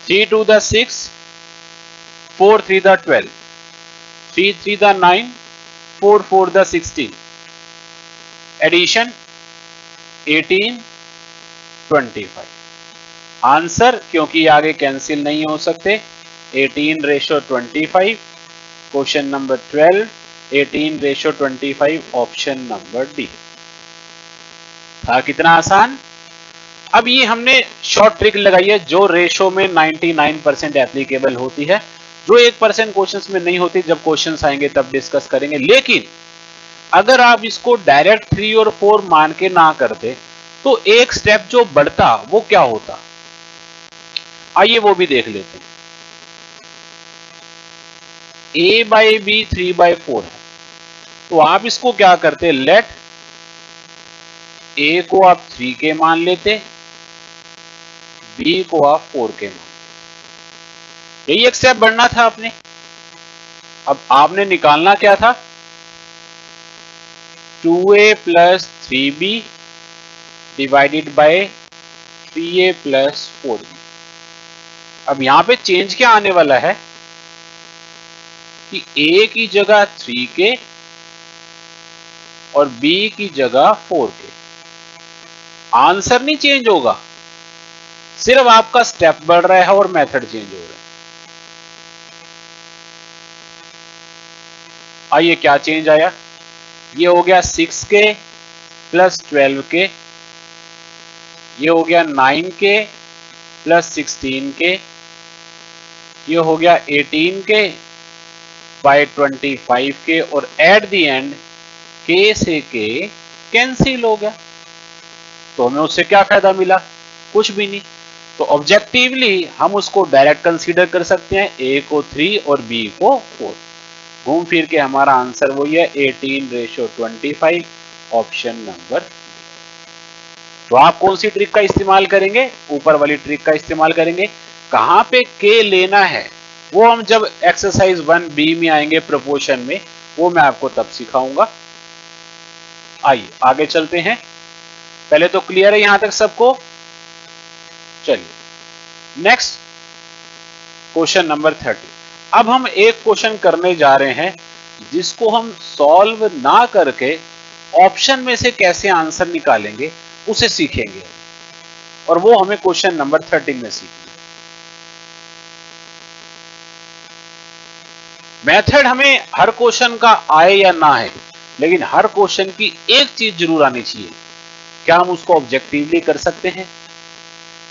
Speaker 1: 3 2 द 6, 4 3 द 12, 3 3 द 9, 4 4 द 16, एडिशन 18 25। आंसर क्योंकि आगे कैंसिल नहीं हो सकते, 18:25। Question number 12, 18:25, option number D. था कितना आसान। अब ये हमने शॉर्ट ट्रिक लगाई है जो रेशो में 99% एप्लीकेबल होती है, जो 1% क्वेश्चंस में नहीं होती। जब क्वेश्चंस आएंगे तब डिस्कस करेंगे, लेकिन अगर आप इसको डायरेक्ट 3 और 4 मान के ना करते तो एक स्टेप जो बढ़ता वो क्या होता, आइए वो भी देख लेते हैं। a बाई बी 3/4 है, तो आप इसको क्या करते, लेट a को आप 3k मान लेते, b को आप 4k मान लेते। यही एक स्टेप बढ़ना था आपने। अब आपने निकालना क्या था, 2a plus 3b divided by 3a plus 4b। अब यहां पे चेंज क्या आने वाला है कि a की जगह 3k और b की जगह 4k। आंसर नहीं चेंज होगा, सिर्फ आपका स्टेप बढ़ रहा है और मेथड चेंज हो रहा है। आइए क्या चेंज आया, ये हो गया 6k प्लस 12k, ये हो गया 9k प्लस 16k, ये हो गया 18k बाय 25k, और एट द एंड k से k कैंसिल हो गया। तो हमें उससे क्या फायदा मिला? कुछ भी नहीं। तो ऑब्जेक्टिवली हम उसको डायरेक्ट कंसीडर कर सकते हैं, a को 3 और b को 4। घूम फिर के हमारा आंसर वही है 18:25, ऑप्शन नंबर। तो आप कौन सी ट्रिक का इस्तेमाल करेंगे? ऊपर वाली ट्रिक का इस्तेमाल करेंगे। कहां पे k लेना है वो हम जब एक्सरसाइज 1b में आएंगे प्रोपोर्शन में, वो मैं आपको तब सिखाऊंगा। आइए आगे चलते हैं। पहले तो क्लियर है यहां तक सबको? चलिए नेक्स्ट क्वेश्चन नंबर 30। अब हम एक क्वेश्चन करने जा रहे हैं जिसको हम सॉल्व ना करके ऑप्शन में से कैसे आंसर निकालेंगे उसे सीखेंगे, और वो हमें क्वेश्चन नंबर 13 में सीखना। मेथड हमें हर क्वेश्चन का आए या ना आए, लेकिन हर क्वेश्चन की एक चीज जरूर आनी चाहिए, क्या हम उसको ऑब्जेक्टिवली कर सकते हैं,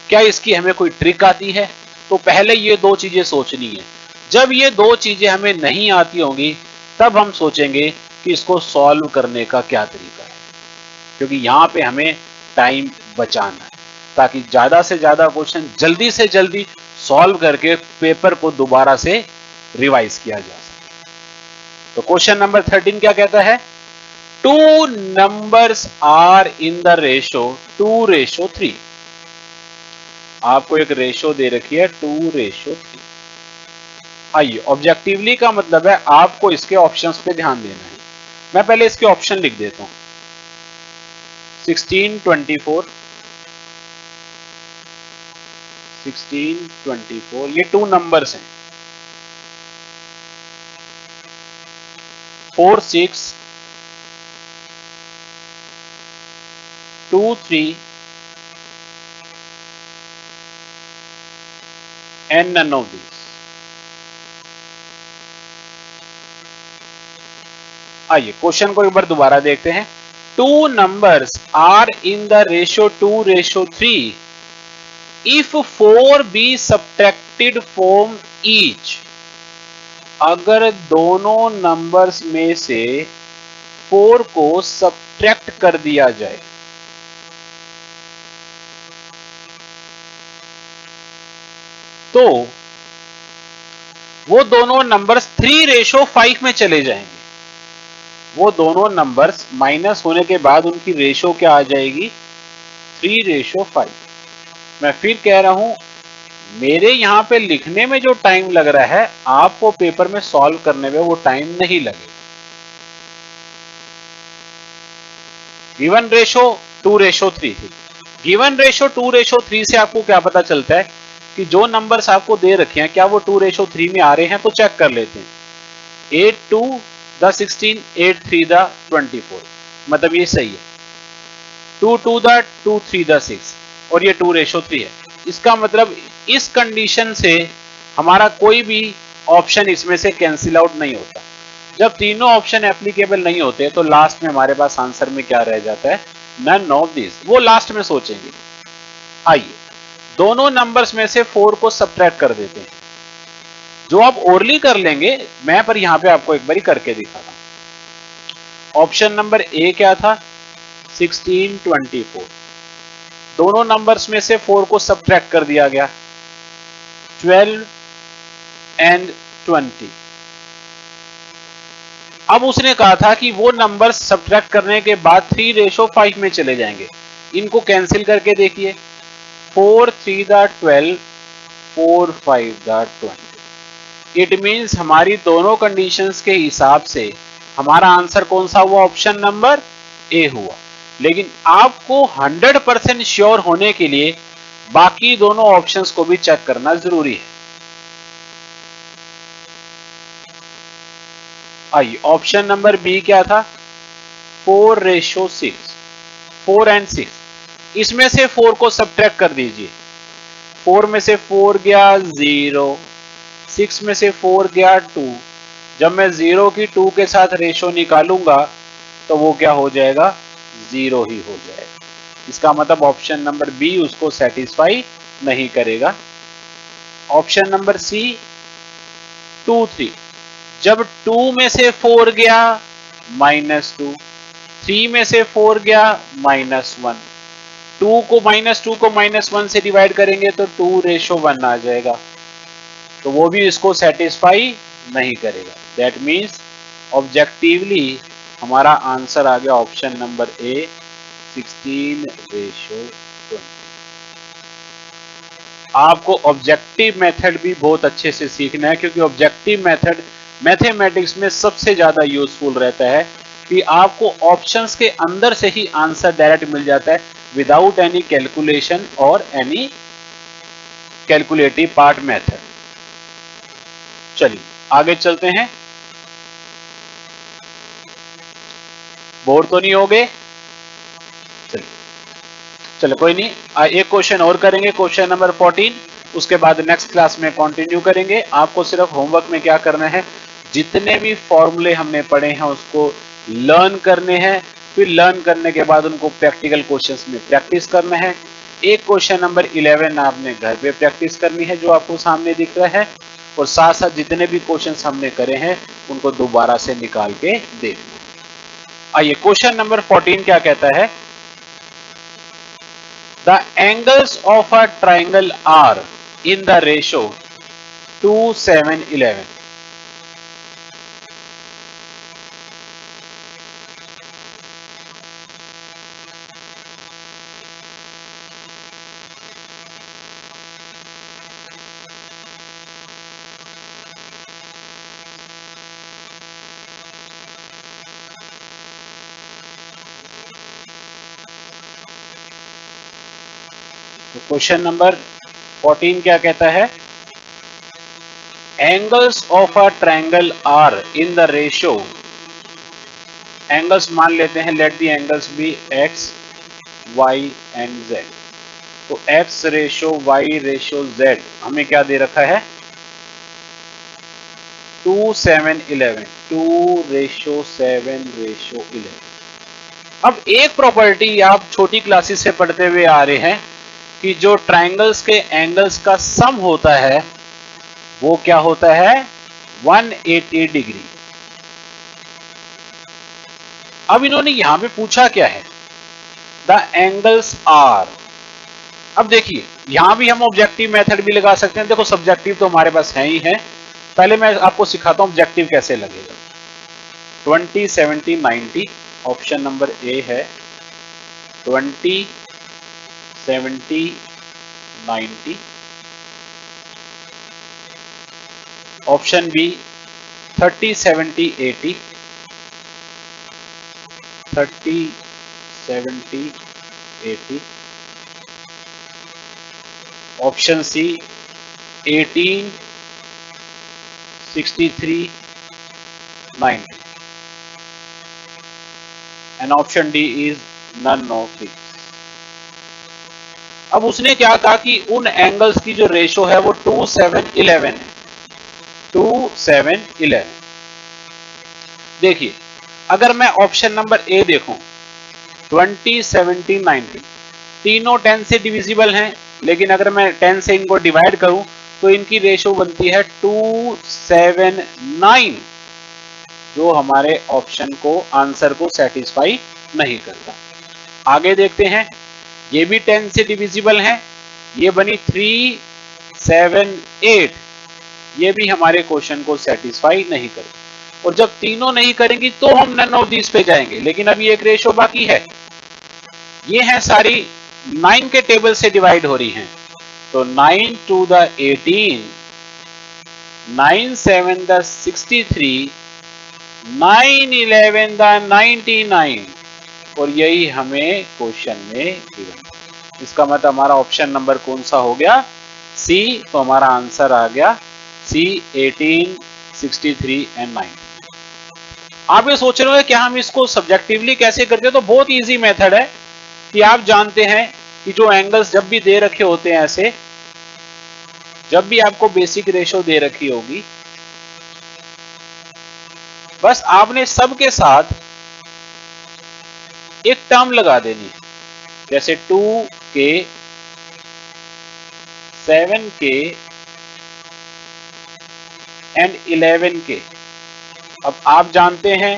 Speaker 1: क्या इसकी हमें कोई ट्रिक आती है। तो पहले ये दो चीजें सोचनी है। जब ये दो चीजें हमें नहीं आती होंगी तब हम सोचेंगे कि इसको सॉल्व करने का क्या तरीका है, क्योंकि यहां पे हमें टाइम बचाना है ताकि ज्यादा से ज्यादा क्वेश्चन जल्दी से जल्दी सॉल्व करके पेपर को दोबारा से रिवाइज किया जा सके। तो क्वेश्चन नंबर 13 क्या कहता है? Two numbers are in the ratio 2:3। आपको एक रेशो दे रखी है 2:3। आइए ऑब्जेक्टिवली का मतलब है आपको इसके ऑप्शंस पे ध्यान देना है। मैं पहले इसके ऑप्शन लिख देता हूं। 16, 24, 16, 24 ये टू नंबर्स हैं। 4, 6, 2, 3 and none of these। आइए क्वेश्चन को एक बार दोबारा देखते हैं। Two numbers are in the ratio 2:3 if 4 be subtracted from each. अगर दोनों नंबर्स में से 4 को सब्ट्रैक्ट कर दिया जाए, तो वो दोनों नंबर्स 3:5 में चले जाएंगे। वो दोनों नंबर्स माइनस होने के बाद उनकी रेशो क्या आ जाएगी? 3:5। मैं फिर कह रहा हूं, मेरे यहां पे लिखने में जो टाइम लग रहा है आपको पेपर में सॉल्व करने में वो टाइम नहीं लगेगा। गिवन रेशो 2:3 थी। गिवन रेशो 2:3 से आपको क्या पता चलता है कि जो नंबर्स आपको दे रखे हैं क्या वो 2:3 में आ रहे हैं? तो चेक कर लेते हैं। 8 2 द 16, 8 3 द 24, मतलब ये सही है। 2 2 द 2 3 द 6, और ये 2:3 है। इसका मतलब इस कंडीशन से हमारा कोई भी ऑप्शन इसमें से कैंसिल आउट नहीं होता। जब तीनों ऑप्शन एप्लीकेबल नहीं होते तो लास्ट में हमारे पास आंसर में क्या रह जाता है? None of this. वो लास्ट में सोचेंगे। आइए दोनों नंबर्स में से 4 को सब्ट्रैक्ट कर देते हैं। जो आप ओरली कर लेंगे, मैं पर यहां पे आपको एक बारी करके दिखाता हूं। ऑप्शन नंबर ए क्या था? 16, 24। दोनों नंबर्स में से 4 को सब्ट्रैक्ट कर दिया गया, 12 एंड 20। अब उसने कहा था कि वो नंबर सब्ट्रैक्ट करने के बाद 3:5 में चले जाएंगे। इनको कैंसिल करके देखिए, 4 3 द 12, 4 5 द 20। इट मींस हमारी दोनों कंडीशंस के हिसाब से हमारा आंसर कौन सा हुआ? ऑप्शन नंबर ए हुआ। लेकिन आपको 100% श्योर होने के लिए बाकी दोनों ऑप्शंस को भी चेक करना जरूरी है। आइए ऑप्शन नंबर बी क्या था? 4:6, 4 एंड 6। इसमें से 4 को सब्ट्रैक्ट कर दीजिए। 4 में से 4 गया 0, 6 में से 4 गया 2। जब मैं 0 की 2 के साथ रेशो निकालूंगा तो वो क्या हो जाएगा, 0 ही हो जाएगा। इसका मतलब ऑप्शन नंबर बी उसको सेटिस्फाई नहीं करेगा। ऑप्शन नंबर सी 2 3, जब 2 में से 4 गया -2, 3 में से 4 गया -1, 2 को -1 से डिवाइड करेंगे तो 2:1 आ जाएगा, तो वो भी इसको सेटिस्फाई नहीं करेगा। दैट मीन्स ऑब्जेक्टिवली हमारा आंसर आ गया ऑप्शन नंबर ए 16:20। आपको ऑब्जेक्टिव मेथड भी बहुत अच्छे से सीखना है, क्योंकि ऑब्जेक्टिव मेथड मैथमेटिक्स में सबसे ज्यादा यूजफुल रहता है कि आपको ऑप्शंस के अंदर से ही आंसर डायरेक्ट मिल जाता है विदाउट एनी कैलकुलेशन और एनी कैलकुलेटिव पार्ट मेथड। चलिए आगे चलते हैं। बोर तो नहीं हो गए? चलिए चलो कोई नहीं, एक क्वेश्चन और करेंगे, क्वेश्चन नंबर 14, उसके बाद नेक्स्ट क्लास में कंटिन्यू करेंगे। आपको सिर्फ होमवर्क में क्या करना है, जितने भी फॉर्मूले हमने पढ़े हैं उसको लर्न करने हैं, फिर लर्न करने के बाद उनको प्रैक्टिकल क्वेश्चंस में प्रैक्टिस करना है। एक क्वेश्चन नंबर 11 आपने घर पे प्रैक्टिस करनी है जो आपको सामने दिख रहा है, और साथ साथ जितने भी क्वेश्चंस हमने करे हैं उनको दोबारा से निकाल के देखना है। आइए क्वेश्चन नंबर 14 क्या कहता है, the angles of a triangle are in the ratio 2:7:11। तो क्वेश्चन नंबर 14 क्या कहता है, angles of a triangle are in the ratio, angles मान लेते हैं, let the angles be x y and z. तो x ratio y ratio z हमें क्या दे रखा है, 2:7:11, 2:7:11। अब एक प्रॉपर्टी आप छोटी क्लासेस से पढ़ते हुए आ रहे हैं कि जो ट्रायंगल्स के एंगल्स का सम होता है वो क्या होता है, 180 डिग्री। अब इन्होंने यहां पे पूछा क्या है, द एंगल्स आर। अब देखिए यहां भी हम ऑब्जेक्टिव मेथड भी लगा सकते हैं, देखो सब्जेक्टिव तो हमारे पास है ही है, पहले मैं आपको सिखाता हूं ऑब्जेक्टिव कैसे लगेगा। 20 70 90, ऑप्शन नंबर ए है 20 70 90, option B 30 70 80, 30 70 80, option C 18 63 90, and option D is none of this. अब उसने क्या कहा कि उन एंगल्स की जो रेशो है वो 2:7:11 है, 2:7:11। देखिए अगर मैं ऑप्शन नंबर ए देखूं 20 70 90, तीनों 10 से डिविजिबल हैं, लेकिन अगर मैं 10 से इनको डिवाइड करूं तो इनकी रेशो बनती है 2:7:9, जो हमारे ऑप्शन को आंसर को सेटिस्फाई नहीं करता। आगे देखते हैं, ये भी 10 से डिविजिबल हैं, ये बनी 3:7:8, ये भी हमारे क्वेश्चन को सेटिस्फाई नहीं करती। और जब तीनों नहीं करेंगी तो हम नन ऑफ दिस पे जाएंगे, लेकिन अभी एक रेशो बाकी है, ये है सारी 9 के टेबल से डिवाइड हो रही हैं, तो 9 to the 18, 9 7 the 63, 9 11 the 99, और यही हमें क्वेश्चन में गिवन। इसका मतलब हमारा ऑप्शन नंबर कौन सा हो गया, सी। तो हमारा आंसर आ गया सी 18 63 एंड 9। आप ये सोच रहे हो क्या हम इसको सब्जेक्टिवली कैसे करते हैं, तो बहुत इजी मेथड है कि आप जानते हैं कि जो एंगल्स जब भी दे रखे होते हैं ऐसे, जब भी आपको बेसिक रेशो दे रखी होगी, बस आपने सबके साथ एक टर्म लगा देनी है, जैसे 2k 7k एंड 11k। अब आप जानते हैं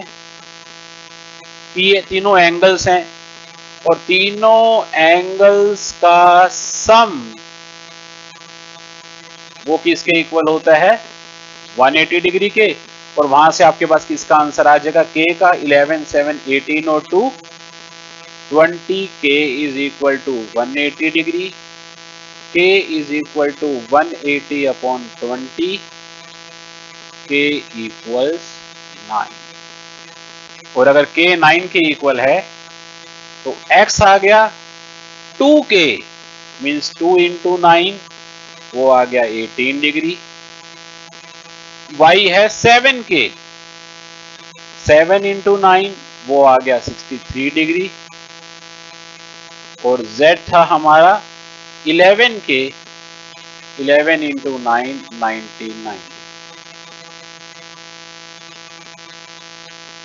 Speaker 1: कि ये तीनों एंगल्स हैं और तीनों एंगल्स का सम वो किसके इक्वल होता है, 180 डिग्री के। और वहां से आपके पास किसका आंसर आ जाएगा, k का 11 7 18 और 2 20, k is equal to 180 degree, k is equal to 180 upon 20, k equals 9। और अगर k 9 के इक्वल है तो x आ गया 2k मीन्स 2 इंटू 9, वो आ गया 18 डिग्री। y है 7k, 7 इंटू 9 वो आ गया 63 डिग्री। और z था हमारा 11k, 11 इंटू 9 99।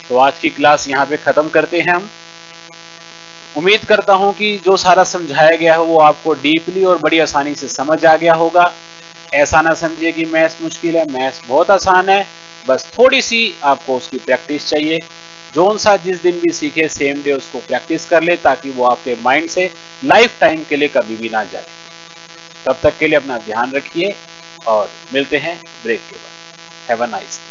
Speaker 1: तो आज की क्लास यहां पे खत्म करते हैं हम। उम्मीद करता हूं कि जो सारा समझाया गया है वो आपको डीपली और बड़ी आसानी से समझ आ गया होगा। ऐसा ना समझिए कि मैथ्स मुश्किल है, मैथ्स बहुत आसान है, बस थोड़ी सी आपको उसकी प्रैक्टिस चाहिए। जोन सा जिस दिन भी सीखे सेम डे उसको प्रैक्टिस कर ले, ताकि वो आपके माइंड से लाइफ टाइम के लिए कभी भी ना जाए। तब तक के लिए अपना ध्यान रखिए और मिलते हैं ब्रेक के बाद। Have a nice day.